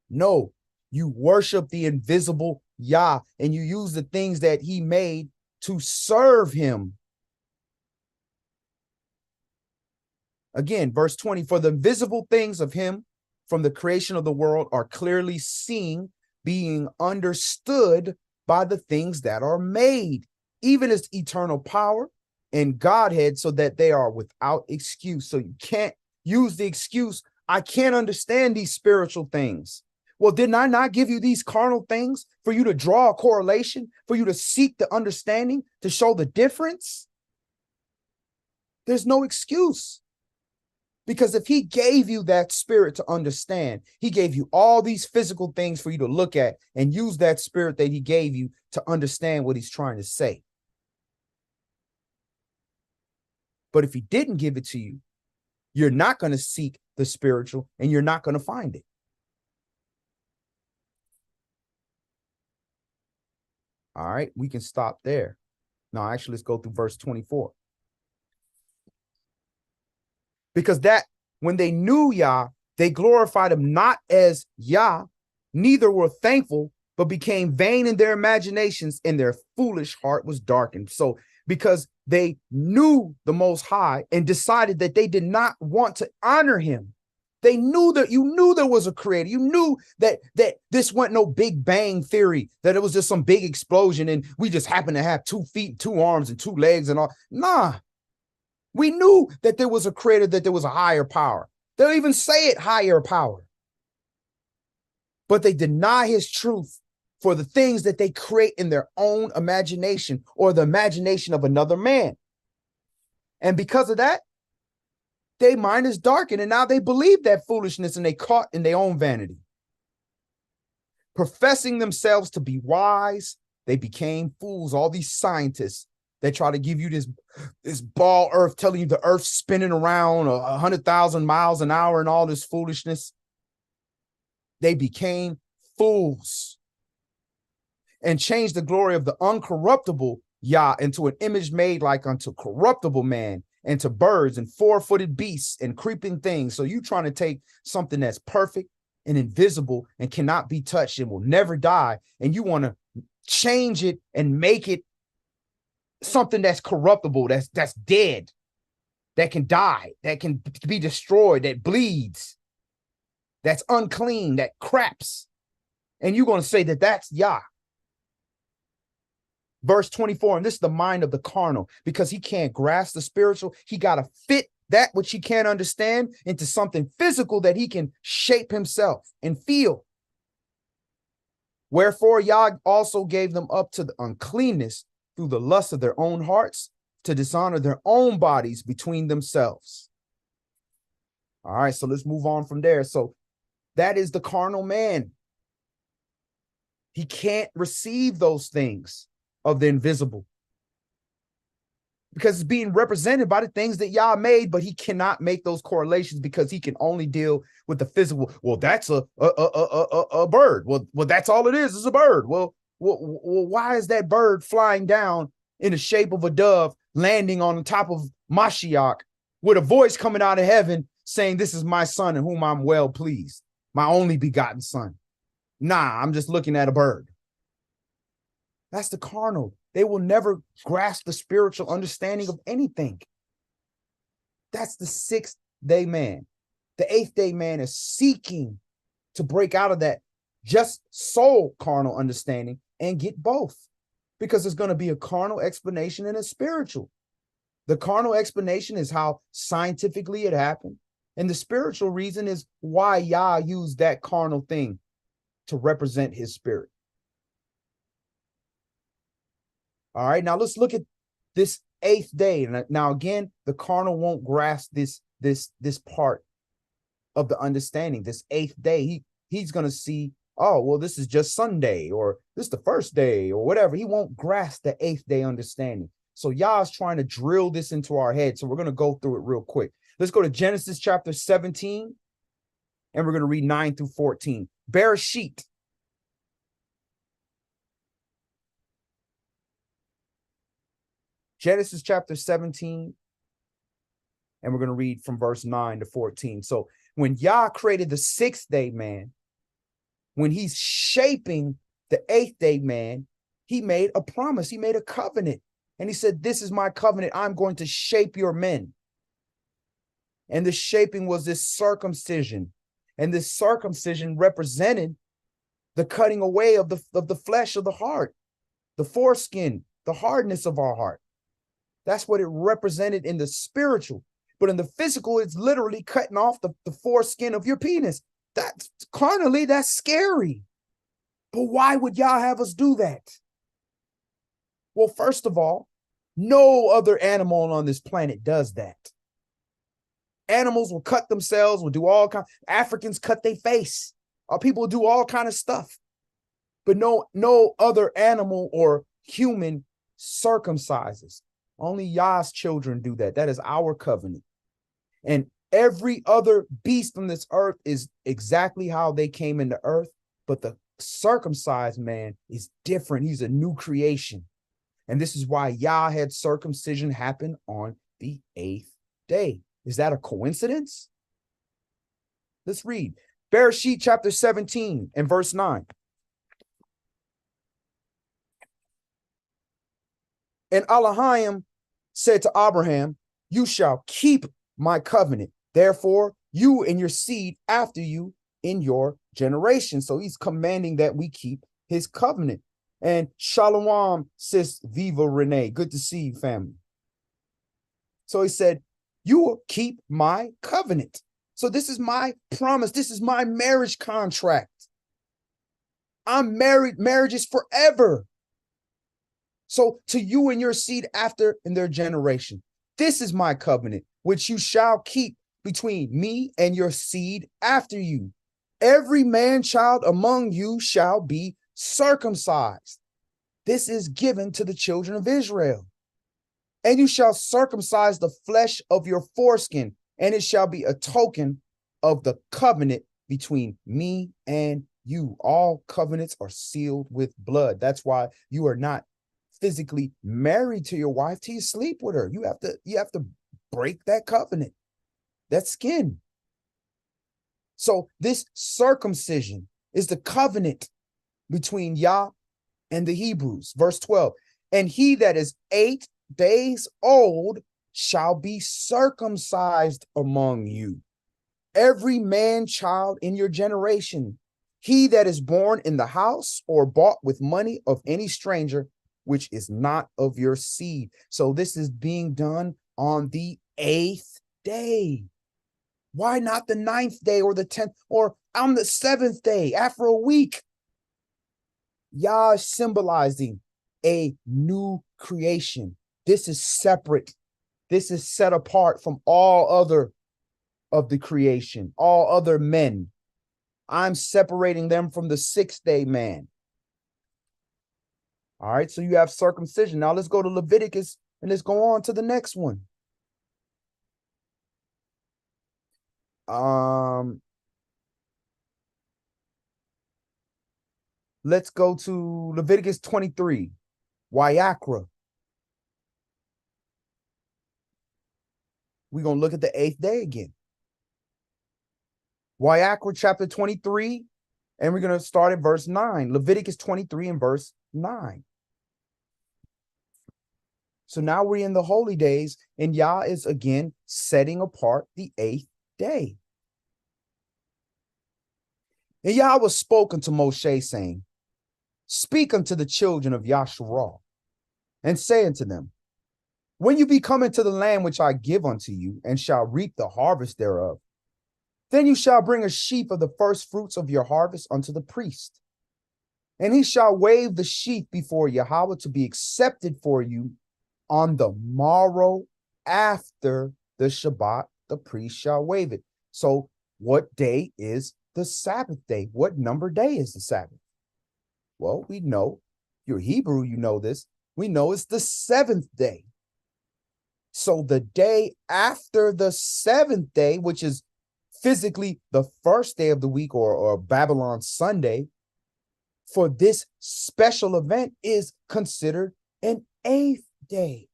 No, you worship the invisible Yah and you use the things that he made to serve him. Again, verse 20, for the visible things of him from the creation of the world are clearly seen, being understood by the things that are made, even his eternal power and Godhead, so that they are without excuse. So you can't use the excuse, I can't understand these spiritual things. Well, didn't I not give you these carnal things for you to draw a correlation, for you to seek the understanding, to show the difference? There's no excuse. Because if he gave you that spirit to understand, he gave you all these physical things for you to look at and use that spirit that he gave you to understand what he's trying to say. But if he didn't give it to you, you're not going to seek the spiritual and you're not going to find it. All right, we can stop there. Now, actually, let's go through verse 24. Because that when they knew Yah, they glorified him not as Yah, neither were thankful, but became vain in their imaginations, and their foolish heart was darkened. So because they knew the Most High and decided that they did not want to honor him, they knew that you knew there was a creator. You knew that this wasn't no big bang theory, that it was just some big explosion and we just happened to have 2 feet, 2 arms, and 2 legs and all. Nah. We knew that there was a creator, that there was a higher power. They'll even say it, higher power. But they deny his truth for the things that they create in their own imagination or the imagination of another man. And because of that, their mind is darkened, and now they believe that foolishness and they caught in their own vanity. Professing themselves to be wise, they became fools. All these scientists, they try to give you this ball earth, telling you the earth's spinning around 100,000 miles an hour and all this foolishness. They became fools and changed the glory of the uncorruptible Yah into an image made like unto corruptible man, and to birds and 4-footed beasts and creeping things. So you trying to take something that's perfect and invisible and cannot be touched and will never die, and you want to change it and make it something that's corruptible, that's dead, that can die, that can be destroyed, that bleeds, that's unclean, that craps. And you're going to say that that's Yah. Verse 24, and this is the mind of the carnal, because he can't grasp the spiritual. He got to fit that which he can't understand into something physical that he can shape himself and feel. Wherefore Yah also gave them up to the uncleanness through the lust of their own hearts, to dishonor their own bodies between themselves. All right, so let's move on from there. So that is the carnal man. He can't receive those things of the invisible because it's being represented by the things that Yah made, but he cannot make those correlations because he can only deal with the physical. Well, that's a bird. Well, that's all it is a bird. Well, why is that bird flying down in the shape of a dove, landing on the top of Mashiach with a voice coming out of heaven saying, this is my son in whom I'm well pleased, my only begotten son? Nah, I'm just looking at a bird. That's the carnal. They will never grasp the spiritual understanding of anything. That's the 6th day man. The 8th day man is seeking to break out of that just soul carnal understanding and get both, because there's going to be a carnal explanation and a spiritual. The carnal explanation is how scientifically it happened, and the spiritual reason is why Yah used that carnal thing to represent his spirit. All right, now let's look at this 8th day. And now again, the carnal won't grasp this part of the understanding. This 8th day, he's going to see, oh, well, this is just Sunday, or this is the first day, or whatever. He won't grasp the eighth day understanding. So Yah is trying to drill this into our head. So we're going to go through it real quick. Let's go to Genesis chapter 17, and we're going to read 9 through 14. Bereshit. Genesis chapter 17, and we're going to read from verse 9 to 14. So when Yah created the sixth day man, when he's shaping the eighth day man, he made a promise. He made a covenant. And he said, this is my covenant. I'm going to shape your men. And the shaping was this circumcision. And this circumcision represented the cutting away of the flesh of the heart, the foreskin, the hardness of our heart. That's what it represented in the spiritual. But in the physical, it's literally cutting off the foreskin of your penis. That's carnally, that's scary. But why would Yah have us do that? Well, first of all, no other animal on this planet does that. Animals will cut themselves, will do all kinds. Africans cut their face. People do all kind of stuff. But no other animal or human circumcises. Only Yah's children do that. That is our covenant. And every other beast on this earth is exactly how they came into earth. But the circumcised man is different. He's a new creation. And this is why Yah had circumcision happen on the eighth day. Is that a coincidence? Let's read. Bereshit chapter 17 and verse 9. And Elohim said to Abraham, you shall keep my covenant. Therefore, you and your seed after you in your generation. So he's commanding that we keep his covenant. And Shalom, sis Viva Renee. Good to see you, family. So he said, you will keep my covenant. So this is my promise. This is my marriage contract. I'm married. Marriage is forever. So to you and your seed after in their generation, this is my covenant, which you shall keep between me and your seed after you. Every man child among you shall be circumcised. This is given to the children of Israel. And you shall circumcise the flesh of your foreskin, and it shall be a token of the covenant between me and you. All covenants are sealed with blood. That's why you are not physically married to your wife till you sleep with her. You have to break that covenant, that skin. So this circumcision is the covenant between Yah and the Hebrews. Verse 12, and he that is 8 days old shall be circumcised among you, every man child in your generation, he that is born in the house or bought with money of any stranger, which is not of your seed. So this is being done on the 8th day. Why not the 9th day or the 10th or on the 7th day after a week? Yah is symbolizing a new creation. This is separate. This is set apart from all other of the creation, all other men. I'm separating them from the 6th day man. All right, so you have circumcision. Now let's go to Leviticus and let's go on to the next one. Let's go to Leviticus 23, YAH. We're going to look at the 8th day again. YAH chapter 23, and we're going to start at verse 9. Leviticus 23 and verse 9. So now we're in the holy days, and Yah is again setting apart the 8th day. And Yah was spoken to Moshe, saying, speak unto the children of Yasharah, and say unto them, when you be come into the land which I give unto you, and shall reap the harvest thereof, then you shall bring a sheaf of the first fruits of your harvest unto the priest. And he shall wave the sheaf before Yahweh to be accepted for you on the morrow after the Shabbat, the priest shall wave it. So what day is the Sabbath day. What number day is the Sabbath? Well, we know, you're Hebrew, you know this. We know it's the seventh day. So the day after the seventh day, which is physically the first day of the week, or Babylon Sunday, for this special event is considered an eighth day.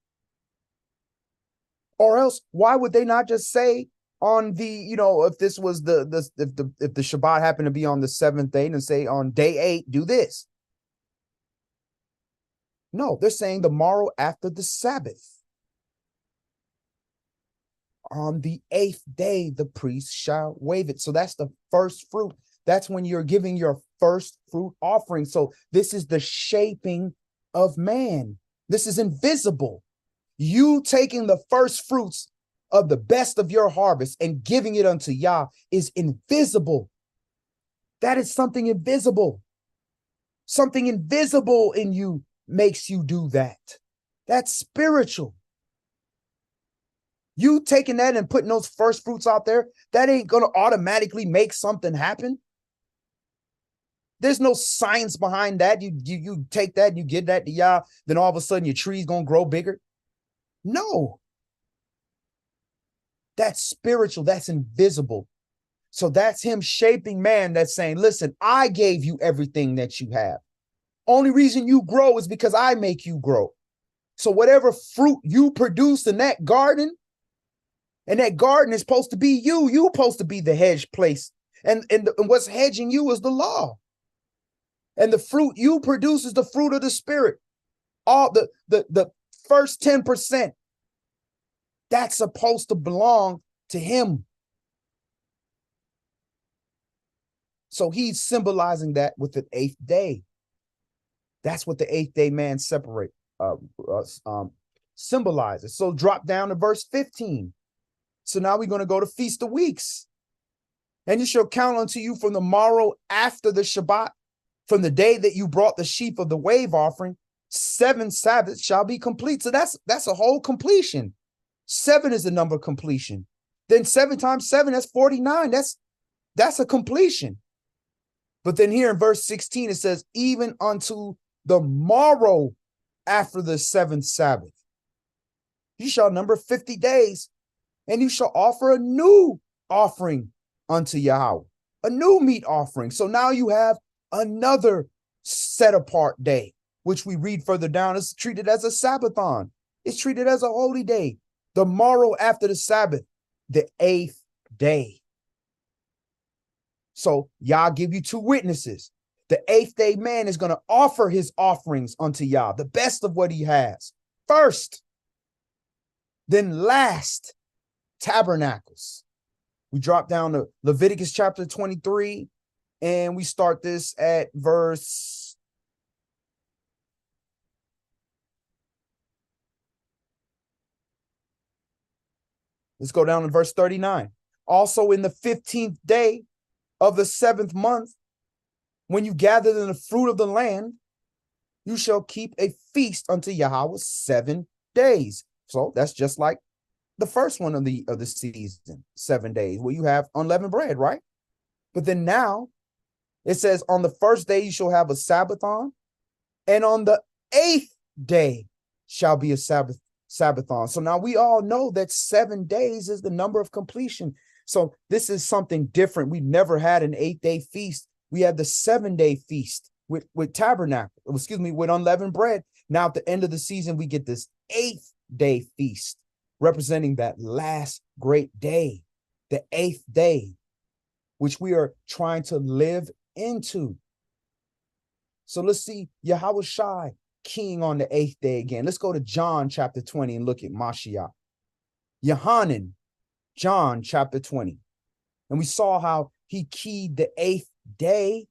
Or else, why would they not just say on the, if this was if the Shabbat happened to be on the seventh day, and say on day 8, do this? No, they're saying the morrow after the Sabbath. On the 8th day, the priest shall wave it. So that's the first fruit. That's when you're giving your first fruit offering. So this is the shaping of man. This is invisible. You taking the first fruits of the best of your harvest and giving it unto Yah is invisible. That is something invisible. Something invisible in you makes you do that. That's spiritual. You taking that and putting those first fruits out there, that ain't going to automatically make something happen. There's no science behind that. You take that and you give that to Yah, then all of a sudden your tree's going to grow bigger. No. That's spiritual. That's invisible. So that's him shaping man, that's saying, listen, I gave you everything that you have. Only reason you grow is because I make you grow. So whatever fruit you produce in that garden, and that garden is supposed to be you. You're supposed to be the hedge place. And what's hedging you is the law. And the fruit you produce is the fruit of the Spirit. All the first 10%, that's supposed to belong to him. So he's symbolizing that with the 8th day. That's what the 8th day man symbolizes. So drop down to verse 15. So now we're going to go to Feast of Weeks. And you shall count unto you from the morrow after the Shabbat, from the day that you brought the sheaf of the wave offering, 7 Sabbaths shall be complete. So that's a whole completion. 7 is the number of completion. Then 7 times 7, that's 49. That's a completion. But then here in verse 16, it says, even unto the morrow after the 7th Sabbath, you shall number 50 days. And you shall offer a new offering unto Yahweh, a new meat offering. So now you have another set apart day, which we read further down. It's treated as a Sabbathon. It's treated as a holy day. The morrow after the Sabbath, the 8th day. So Yah give you 2 witnesses. The 8th day man is going to offer his offerings unto Yah, the best of what he has. First, then last, tabernacles. We drop down to Leviticus chapter 23, and we start this at verse 39. Also in the 15th day of the 7th month, when you gather in the fruit of the land, you shall keep a feast unto Yahweh 7 days. So that's just like the first one of the season, 7 days, where you have unleavened bread, right? But then now it says on the first day you shall have a Sabbathon, and on the 8th day shall be a Sabbathon. So now we all know that 7 days is the number of completion. So this is something different. We've never had an 8-day feast. We had the 7-day feast with tabernacle, with unleavened bread. Now at the end of the season, we get this 8th day feast, representing that last great day, the 8th day, which we are trying to live into. So let's see Yahweh Shai king on the 8th day again. Let's go to John chapter 20 and look at Mashiach. Yohanan, John chapter 20. And we saw how he keyed the 8th day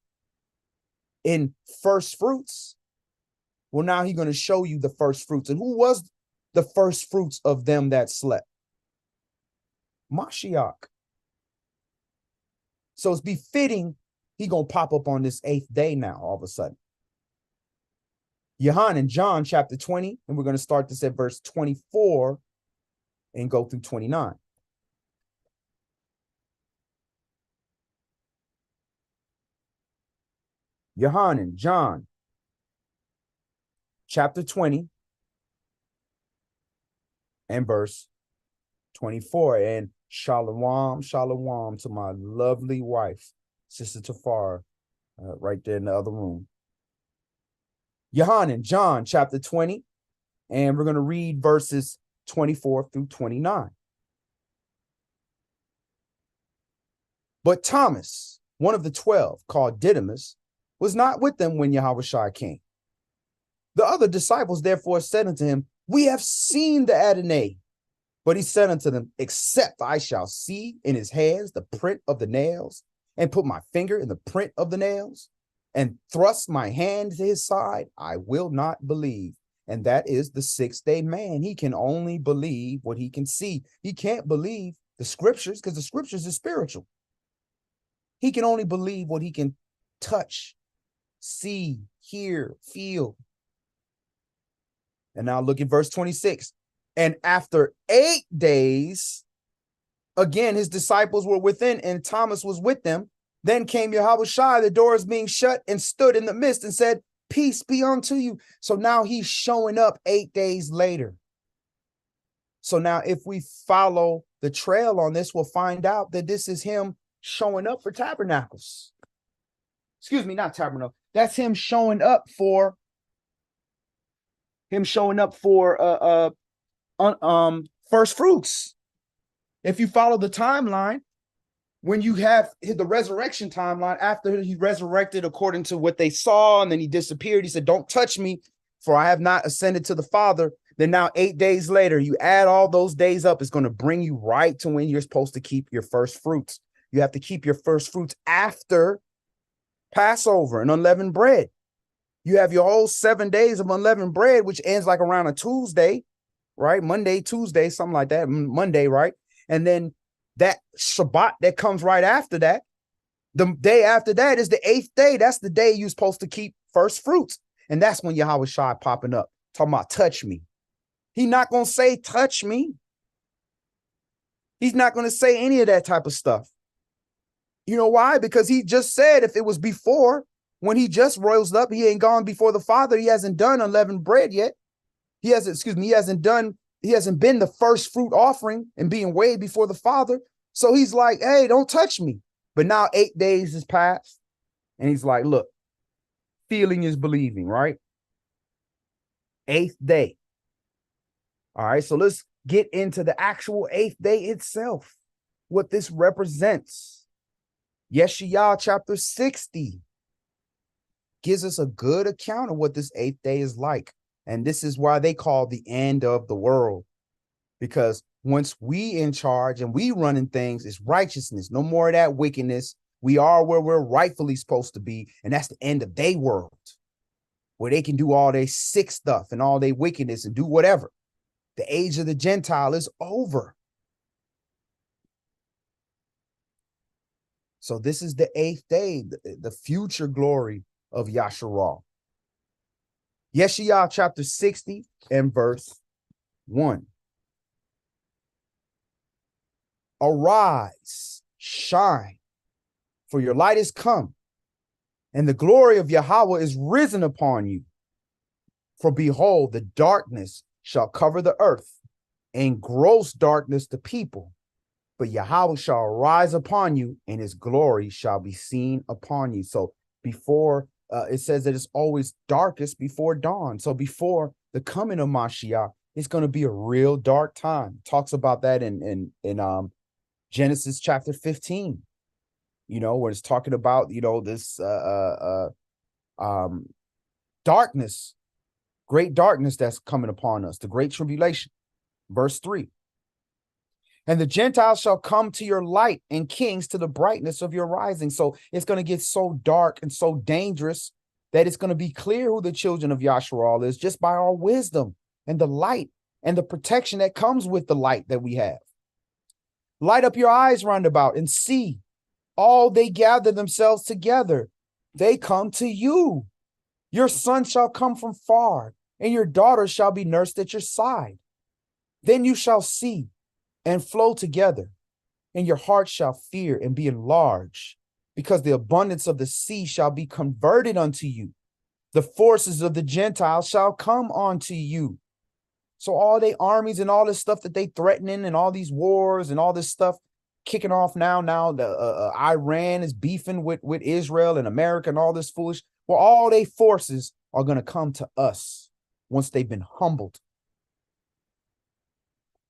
in first fruits. Well, now he's going to show you the first fruits. And who was the first fruits of them that slept? Mashiach. So it's befitting he going to pop up on this 8th day now, all of a sudden. Yohanan, John chapter 20, and we're going to start this at verse 24 and go through 29. Yohanan, John, chapter 20 and verse 24. And shalom, shalom to my lovely wife, Sister Tafara, right there in the other room. Yohanan, John, chapter 20, and we're going to read verses 24 through 29. But Thomas, one of the 12, called Didymus, was not with them when Yahushua came. The other disciples therefore said unto him, We have seen the Adonai. But he said unto them, Except I shall see in his hands the print of the nails, and put my finger in the print of the nails, and thrust my hand to his side, I will not believe. And that is the sixth-day man. He can only believe what he can see. He can't believe the scriptures because the scriptures are spiritual. He can only believe what he can touch, see, hear, feel. And now look at verse 26. And after 8 days, again, his disciples were within and Thomas was with them. Then came Yahushua, the doors being shut, and stood in the midst and said, Peace be unto you. So now he's showing up 8 days later. So now if we follow the trail on this, we'll find out that this is him showing up for tabernacles. Excuse me, not tabernacle. That's him showing up for first fruits. If you follow the timeline, when you have the resurrection timeline, after he resurrected according to what they saw, and then he disappeared, he said, Don't touch me, for I have not ascended to the Father. Then now 8 days later, you add all those days up, it's going to bring you right to when you're supposed to keep your first fruits. You have to keep your first fruits after Passover and unleavened bread. You have your whole 7 days of unleavened bread, which ends like around a Tuesday, right? Monday, Tuesday, something like that. Monday, right? And then that Shabbat that comes right after that, the day after that is the 8th day. That's the day you're supposed to keep first fruits. And that's when Yahushua popping up, talking about touch me. He's not going to say touch me. He's not going to say any of that type of stuff. You know why? Because he just said if it was before, when he just rose up, he ain't gone before the Father. He hasn't done unleavened bread yet. He hasn't been the first fruit offering and being weighed before the Father. So he's like, hey, don't touch me. But now 8 days has passed. And he's like, look, feeling is believing, right? 8th day. All right, so let's get into the actual 8th day itself, what this represents. YAH chapter 60 gives us a good account of what this 8th day is like. And this is why they call the end of the world. Because once we in charge and we running things, it's righteousness. No more of that wickedness. We are where we're rightfully supposed to be. And that's the end of their world, where they can do all their sick stuff and all their wickedness and do whatever. The age of the Gentile is over. So this is the 8th day, the future glory of Yasharal. YAH chapter 60 and verse 1. Arise, shine, for your light is come, and the glory of Yahweh is risen upon you. For behold, the darkness shall cover the earth, and gross darkness the people. But Yahweh shall rise upon you, and his glory shall be seen upon you. So before it says that it's always darkest before dawn. So before the coming of Mashiach, it's going to be a real dark time. Talks about that in Genesis chapter 15, where it's talking about, this darkness, great darkness that's coming upon us, the great tribulation. Verse 3. And the Gentiles shall come to your light, and kings to the brightness of your rising. So it's going to get so dark and so dangerous that it's going to be clear who the children of Yasharal is just by our wisdom and the light and the protection that comes with the light that we have. Light up your eyes round about and see. All they gather themselves together. They come to you. Your son shall come from far, and your daughter shall be nursed at your side. Then you shall see and flow together, and your heart shall fear and be enlarged, because the abundance of the sea shall be converted unto you. The forces of the Gentiles shall come onto you. So all they armies and all this stuff that they threatening and all these wars and all this stuff kicking off now. Now the Iran is beefing with Israel and America and all this foolish. Well, all they forces are going to come to us once they've been humbled.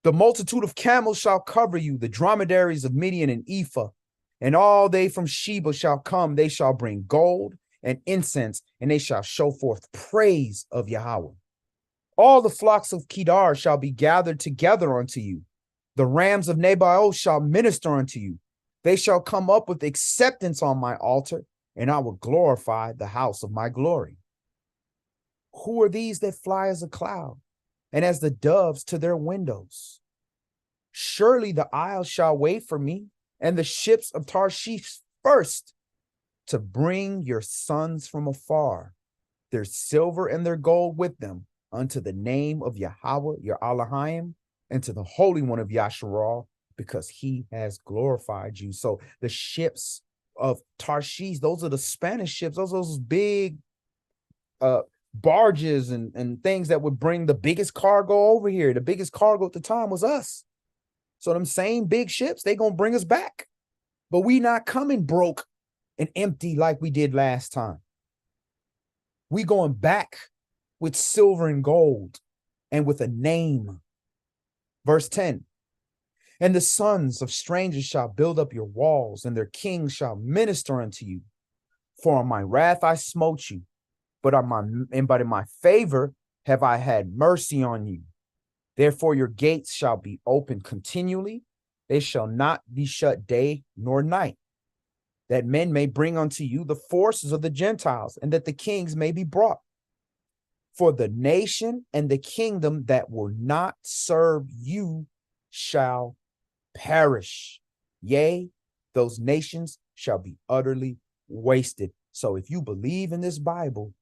The multitude of camels shall cover you, the dromedaries of Midian and Ephah, and all they from Sheba shall come. They shall bring gold and incense, and they shall show forth praise of Yahweh. All the flocks of Kedar shall be gathered together unto you. The rams of Nebaioth shall minister unto you. They shall come up with acceptance on my altar, and I will glorify the house of my glory. Who are these that fly as a cloud, and as the doves to their windows? Surely the isles shall wait for me, and the ships of Tarshish first, to bring your sons from afar, their silver and their gold with them, unto the name of Yahweh, your Elohim, and to the Holy One of Yasharal, because he has glorified you. So the ships of Tarshish, those are the Spanish ships, those big barges and things that would bring the biggest cargo over here. The biggest cargo at the time was us. So them same big ships, they gonna bring us back. But we not coming broke and empty like we did last time. We going back with silver and gold and with a name. Verse 10, and the sons of strangers shall build up your walls, and their kings shall minister unto you. For on my wrath I smote you, but in my favor have I had mercy on you. Therefore your gates shall be open continually. They shall not be shut day nor night, that men may bring unto you the forces of the Gentiles, and that the kings may be brought. For the nation and the kingdom that will not serve you shall perish. Yea, those nations shall be utterly wasted. So if you believe in this Bible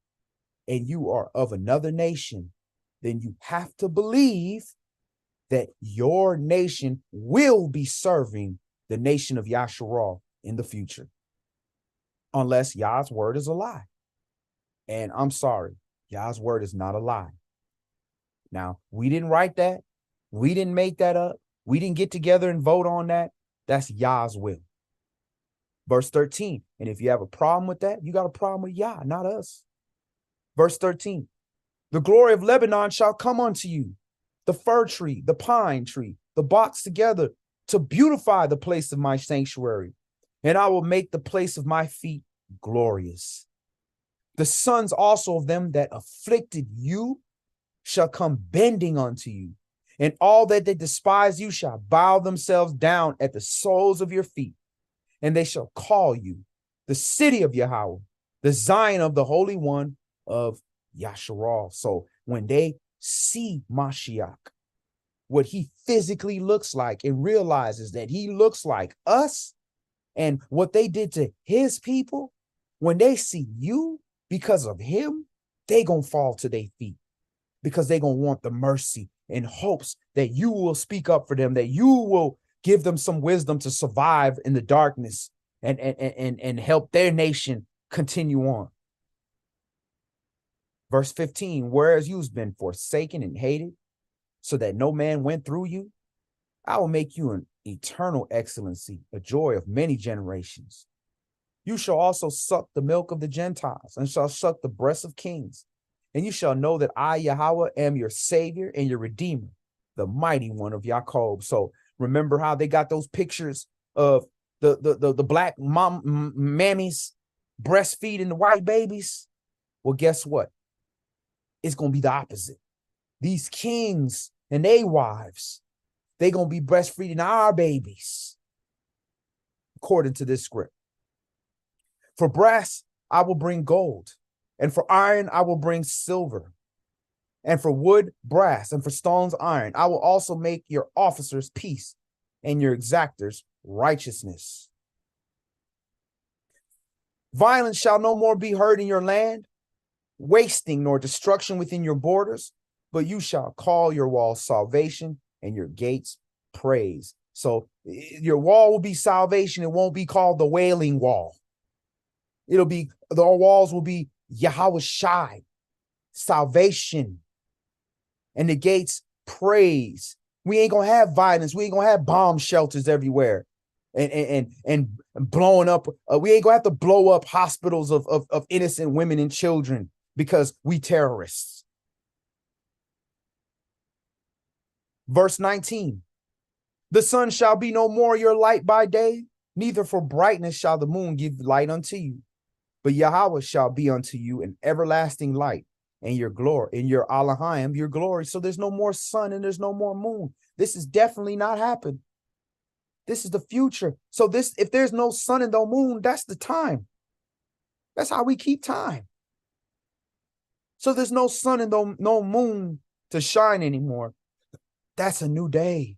and you are of another nation, then you have to believe that your nation will be serving the nation of Yasharal in the future, unless Yah's word is a lie. And I'm sorry, Yah's word is not a lie. Now, we didn't write that. We didn't make that up. We didn't get together and vote on that. That's Yah's will. Verse 13, and if you have a problem with that, you got a problem with Yah, not us. Verse 13, the glory of Lebanon shall come unto you, the fir tree, the pine tree, the box together, to beautify the place of my sanctuary, and I will make the place of my feet glorious. The sons also of them that afflicted you shall come bending unto you, and all that they despise you shall bow themselves down at the soles of your feet, and they shall call you the city of Yahweh, the Zion of the Holy One of Yasharal. So when they see Mashiach, what he physically looks like, and realizes that he looks like us and what they did to his people, when they see you because of him, they gonna fall to their feet, because they gonna want the mercy in hopes that you will speak up for them, that you will give them some wisdom to survive in the darkness and help their nation continue on. Verse 15, whereas you've been forsaken and hated, so that no man went through you, I will make you an eternal excellency, a joy of many generations. You shall also suck the milk of the Gentiles, and shall suck the breasts of kings. And you shall know that I, Yahweh, am your Savior and your Redeemer, the mighty one of Jacob. So remember how they got those pictures of the black mammies breastfeeding the white babies? Well, guess what? It's going to be the opposite. These kings and their wives, they're going to be breastfeeding our babies, according to this script. For brass, I will bring gold, and for iron, I will bring silver, and for wood, brass, and for stones, iron. I will also make your officers peace, and your exactors righteousness. Violence shall no more be heard in your land, wasting nor destruction within your borders, but you shall call your walls salvation and your gates praise. So your wall will be salvation. It won't be called the Wailing Wall. It'll be, the walls will be Yahweh Shai, salvation, and the gates praise. We ain't gonna have violence. We ain't gonna have bomb shelters everywhere and blowing up. We ain't gonna have to blow up hospitals of innocent women and children because we terrorists. Verse 19, the sun shall be no more your light by day, neither for brightness shall the moon give light unto you. But Yahweh shall be unto you an everlasting light, and your glory, in your Elohim, your glory. So there's no more sun and there's no more moon. This is definitely not happened. This is the future. So this, if there's no sun and no moon, that's the time. That's how we keep time. So there's no sun and no moon to shine anymore. That's a new day.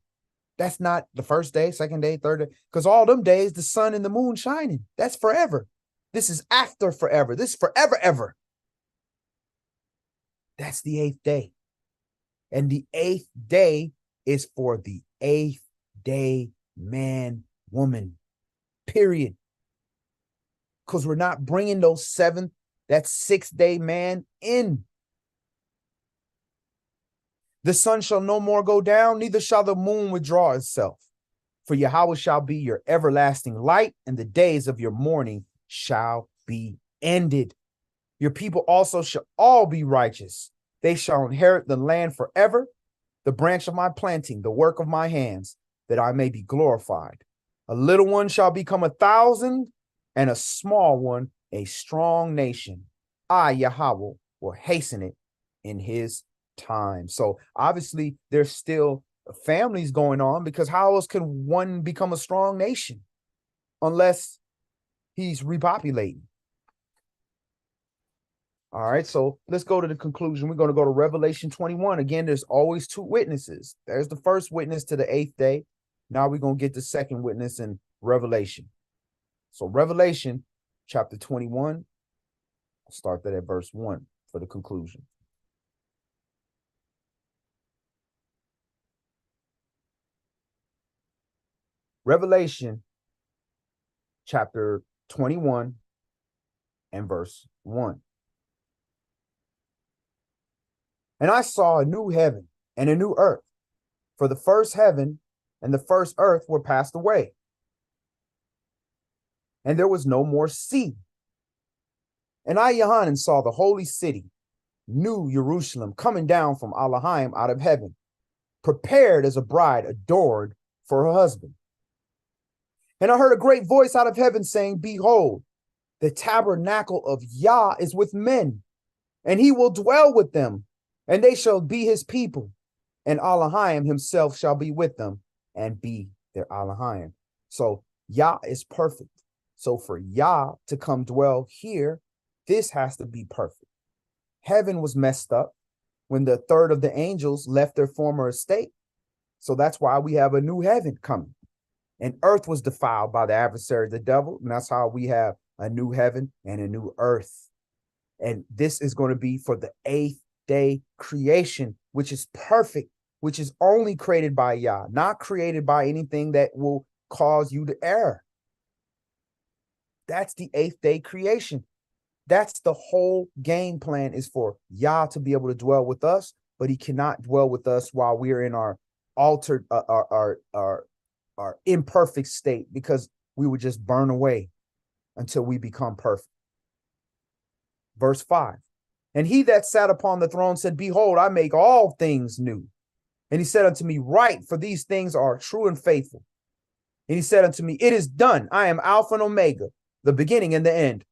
That's not the first day, second day, third day, because all them days, the sun and the moon shining. That's forever. This is after forever. This is forever, ever. That's the 8th day. And the 8th day is for the 8th day man, woman, period. Because we're not bringing those 7th, that 6th day man in. The sun shall no more go down, neither shall the moon withdraw itself. For Yahweh shall be your everlasting light, and the days of your mourning shall be ended. Your people also shall all be righteous. They shall inherit the land forever, the branch of my planting, the work of my hands, that I may be glorified. A little one shall become 1,000, and a small one a strong nation. I, Yahweh, will hasten it in his time. So obviously there's still families going on, because how else can one become a strong nation unless he's repopulating? All right, so let's go to the conclusion. We're going to go to Revelation 21. Again, there's always 2 witnesses. There's the first witness to the 8th day. Now we're going to get the second witness in Revelation. So Revelation chapter 21, I'll start that at verse 1 for the conclusion. Revelation chapter 21 and verse 1. And I saw a new heaven and a new earth, for the first heaven and the first earth were passed away, and there was no more sea. And I, Yohanan, saw the holy city, New Jerusalem, coming down from Elohim out of heaven, prepared as a bride adorned for her husband. And I heard a great voice out of heaven saying, behold, the tabernacle of YAH is with men, and he will dwell with them, and they shall be his people, and Elohim himself shall be with them and be their Elohim. So YAH is perfect. So for YAH to come dwell here, this has to be perfect. Heaven was messed up when the third of the angels left their former estate. So that's why we have a new heaven coming. And earth was defiled by the adversary, the devil. And that's how we have a new heaven and a new earth. And this is going to be for the 8th day creation, which is perfect, which is only created by YAH, not created by anything that will cause you to err. That's the 8th day creation. That's the whole game plan, is for YAH to be able to dwell with us, but he cannot dwell with us while we're in our altered, our imperfect state, because we would just burn away until we become perfect. Verse 5. And he that sat upon the throne said, behold, I make all things new. And he said unto me, write, for these things are true and faithful. And he said unto me, it is done. I am Alpha and Omega, the beginning and the end.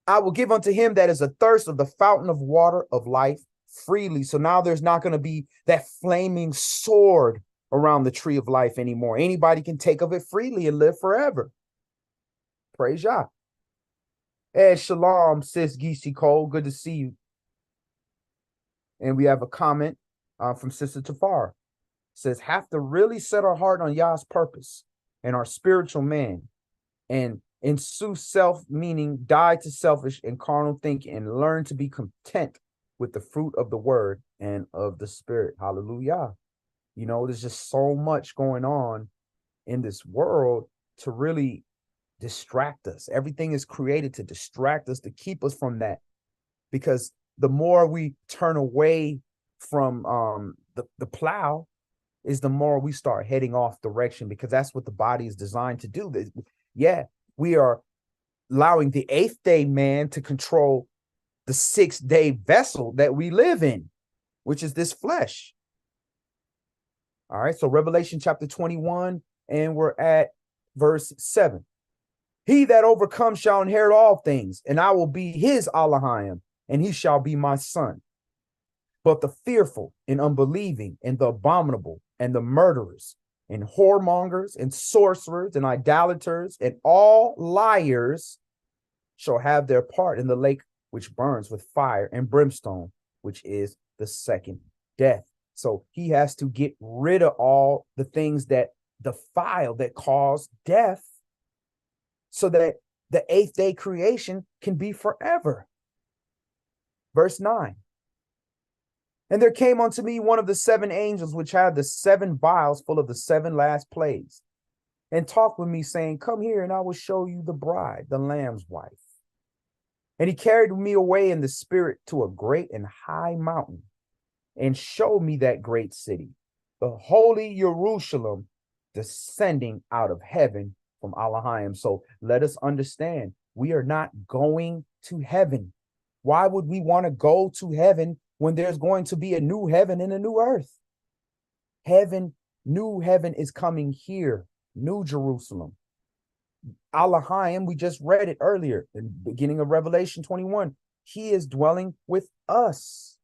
I will give unto him that is athirst of the fountain of water of life freely. So now there's not going to be that flaming sword around the tree of life anymore. Anybody can take of it freely and live forever. Praise Yah. Ed Shalom, sis Geesey Cole. Good to see you. And we have a comment from Sister Tafar. It says, have to really set our heart on Yah's purpose and our spiritual man, and ensue self, meaning die to selfish and carnal thinking, and learn to be content with the fruit of the word and of the spirit. Hallelujah. You know, there's just so much going on in this world to really distract us. Everything is created to distract us, to keep us from that. Because the more we turn away from the plow, is the more we start heading off direction, because that's what the body is designed to do. Yeah, we are allowing the eighth day man to control the 6-day vessel that we live in, which is this flesh. All right, so Revelation chapter 21, and we're at verse 7. He that overcomes shall inherit all things, and I will be his Elohim, and he shall be my son. But the fearful and unbelieving and the abominable and the murderers and whoremongers and sorcerers and idolaters and all liars shall have their part in the lake which burns with fire and brimstone, which is the second death. So he has to get rid of all the things that defile, that cause death, so that the eighth day creation can be forever. Verse 9. And there came unto me one of the 7 angels, which had the 7 vials full of the 7 last plagues, and talked with me, saying, Come here, and I will show you the bride, the Lamb's wife. And he carried me away in the spirit to a great and high mountain, and showed me that great city, the holy Jerusalem, descending out of heaven from Elohim. So let us understand, we are not going to heaven. Why would we want to go to heaven when there's going to be a new heaven and a new earth? New heaven is coming here, New Jerusalem. Elohim, we just read it earlier, in the beginning of Revelation 21. He is dwelling with us.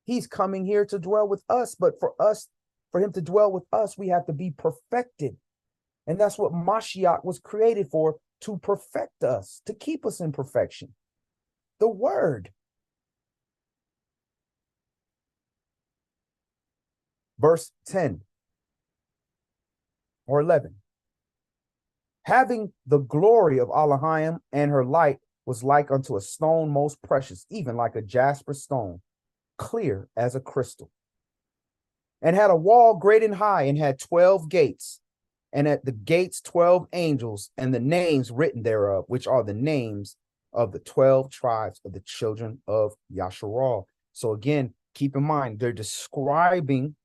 He's coming here to dwell with us, but for him to dwell with us, we have to be perfected. And that's what Mashiach was created for, to perfect us, to keep us in perfection. The word. Verse 10 or 11. Having the glory of Elohim, and her light was like unto a stone most precious, even like a jasper stone, clear as a crystal. And had a wall great and high, and had 12 gates, and at the gates 12 angels, and the names written thereof, which are the names of the 12 tribes of the children of Yasharal. So again, keep in mind, they're describing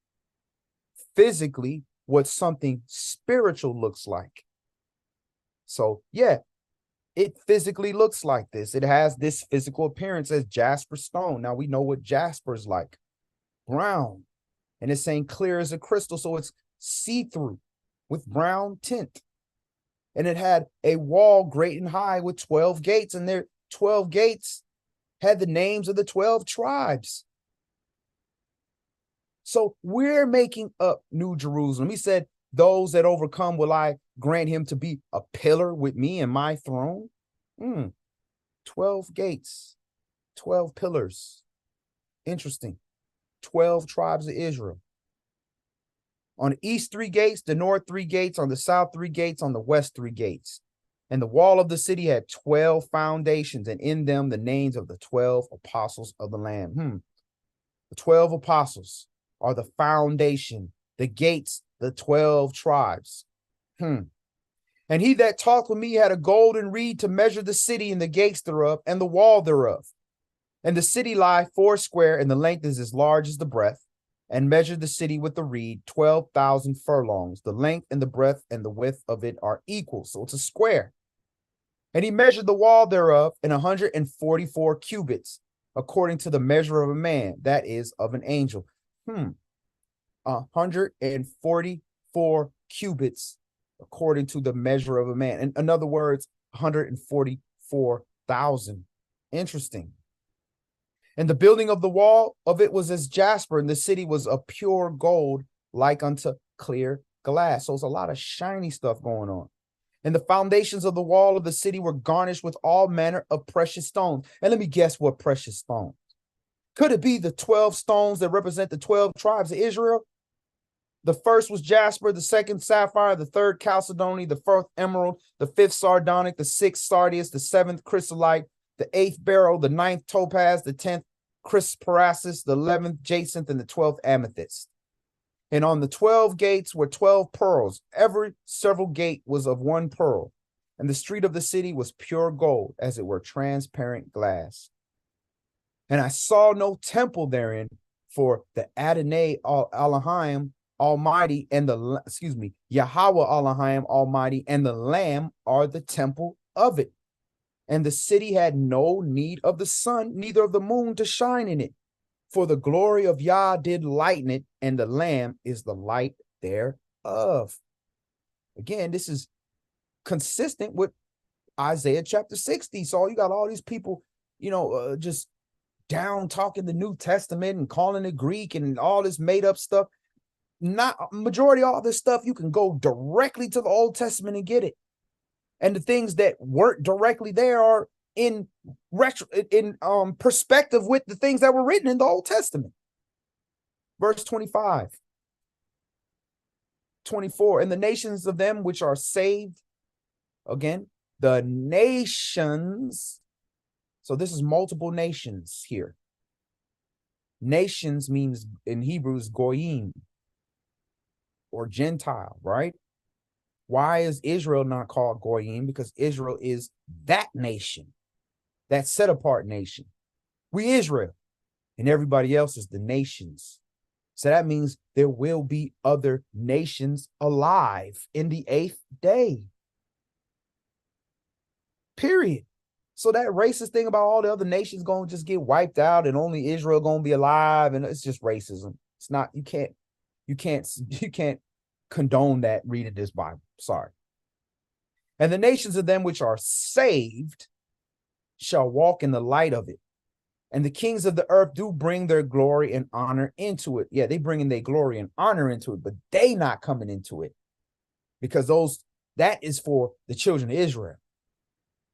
physically what something spiritual looks like. So yeah, it physically looks like this. It has this physical appearance as jasper stone. Now we know what jasper is like, brown, and it's saying clear as a crystal. So it's see-through with brown tint. And it had a wall great and high with 12 gates, and their 12 gates had the names of the 12 tribes. So we're making up New Jerusalem. He said, those that overcome will I grant him to be a pillar with me in my throne. 12 gates, 12 pillars. Interesting. 12 tribes of Israel. On the east 3 gates, the north 3 gates, on the south 3 gates, on the west 3 gates. And the wall of the city had 12 foundations, and in them the names of the 12 apostles of the Lamb. The 12 apostles are the foundation, the gates, the 12 tribes. And he that talked with me had a golden reed to measure the city and the gates thereof and the wall thereof. And the city lie foursquare, and the length is as large as the breadth, and measured the city with the reed 12,000 furlongs. The length and the breadth and the width of it are equal. So it's a square. And he measured the wall thereof in 144 cubits, according to the measure of a man, that is, of an angel. 144 cubits, according to the measure of a man. And in other words, 144,000. Interesting. And the building of the wall of it was as jasper, and the city was of pure gold, like unto clear glass. So it's a lot of shiny stuff going on. And the foundations of the wall of the city were garnished with all manner of precious stones. And let me guess what precious stones. Could it be the 12 stones that represent the 12 tribes of Israel? The first was jasper, the second sapphire, the third chalcedony, the fourth emerald, the fifth sardonyx, the sixth sardius, the seventh chrysolite, the eighth beryl, the ninth topaz, the 10th chrysoprasus, the 11th jacinth, and the 12th amethyst. And on the 12 gates were 12 pearls. Every several gate was of 1 pearl. And the street of the city was pure gold, as it were transparent glass. And I saw no temple therein, for the Adonai Elohim Almighty and Yahweh Elohim Almighty and the Lamb are the temple of it. And the city had no need of the sun, neither of the moon to shine in it. For the glory of Yah did lighten it, and the Lamb is the light thereof. Again, this is consistent with Isaiah chapter 60. So you got all these people, just down talking the New Testament and calling it Greek and all this made up stuff. Not majority of all this stuff, you can go directly to the Old Testament and get it. And the things that weren't directly there are in perspective with the things that were written in the Old Testament. Verse 25, 24, and the nations of them which are saved, again, the nations. So this is multiple nations here. Nations means in Hebrew is goyim or Gentile, right? Why is Israel not called goyim? Because Israel is that nation, that set apart nation. We Israel, and everybody else is the nations. So that means there will be other nations alive in the 8th day. Period. So that racist thing about all the other nations going to just get wiped out and only Israel going to be alive, and it's just racism. It's not, you can't condone that reading this Bible. Sorry. And the nations of them which are saved shall walk in the light of it. And the kings of the earth do bring their glory and honor into it. Yeah, they bringing their glory and honor into it, but they not coming into it, because that is for the children of Israel.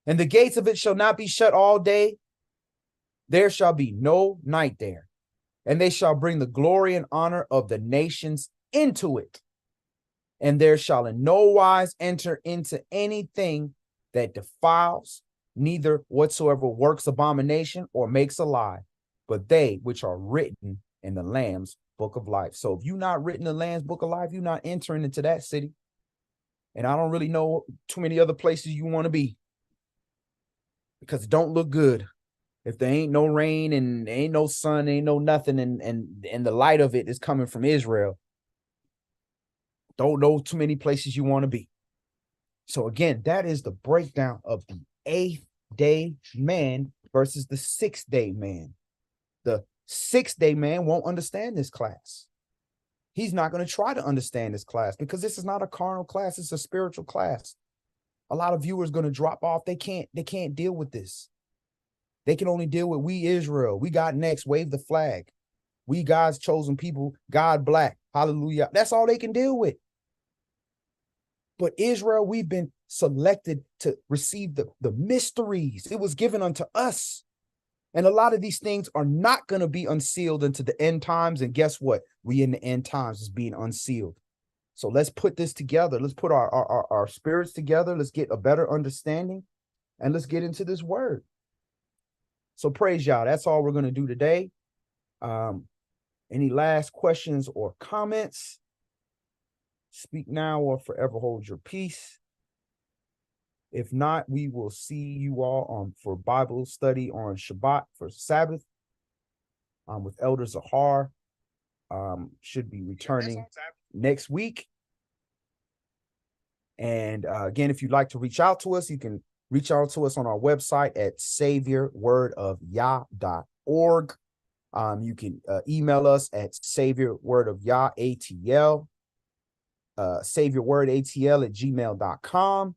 And the gates of it shall not be shut all day. There shall be no night there. And they shall bring the glory and honor of the nations into it. And there shall in no wise enter into anything that defiles, neither whatsoever works abomination or makes a lie, but they which are written in the Lamb's book of life. So if you're not written in the Lamb's book of life, you're not entering into that city. And I don't really know too many other places you want to be, because it don't look good. If there ain't no rain and there ain't no sun, ain't no nothing, and the light of it is coming from Israel, don't know too many places you want to be. So again, that is the breakdown of the 8th day man versus the 6th day man. The 6th day man won't understand this class. He's not going to try to understand this class, because this is not a carnal class. It's a spiritual class. A lot of viewers going to drop off. They can't deal with this. They can only deal with we Israel. We got next. Wave the flag. We God's chosen people. God black. Hallelujah. That's all they can deal with. But Israel, we've been selected to receive the mysteries. It was given unto us. And a lot of these things are not going to be unsealed into the end times. And guess what? We in the end times is being unsealed. So let's put this together. Let's put our spirits together. Let's get a better understanding, and let's get into this word. So praise y'all. That's all we're going to do today. Any last questions or comments? Speak now or forever hold your peace. If not, we will see you all for Bible study on Shabbat for Sabbath with Elder Zahar. Should be returning next week. And again, if you'd like to reach out to us, you can reach out to us on our website at saviorwordofyah.org. You can email us at saviorwordofyah, saviorwordatl@gmail.com.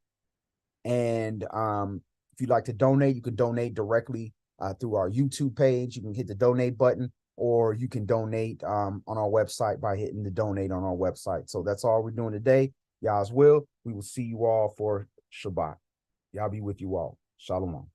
And if you'd like to donate, you can donate directly through our YouTube page. You can hit the donate button, or you can donate on our website by hitting the donate on our website. So that's all we're doing today. Yah's will. We will see you all for Shabbat. Yah be with you all. Shalom.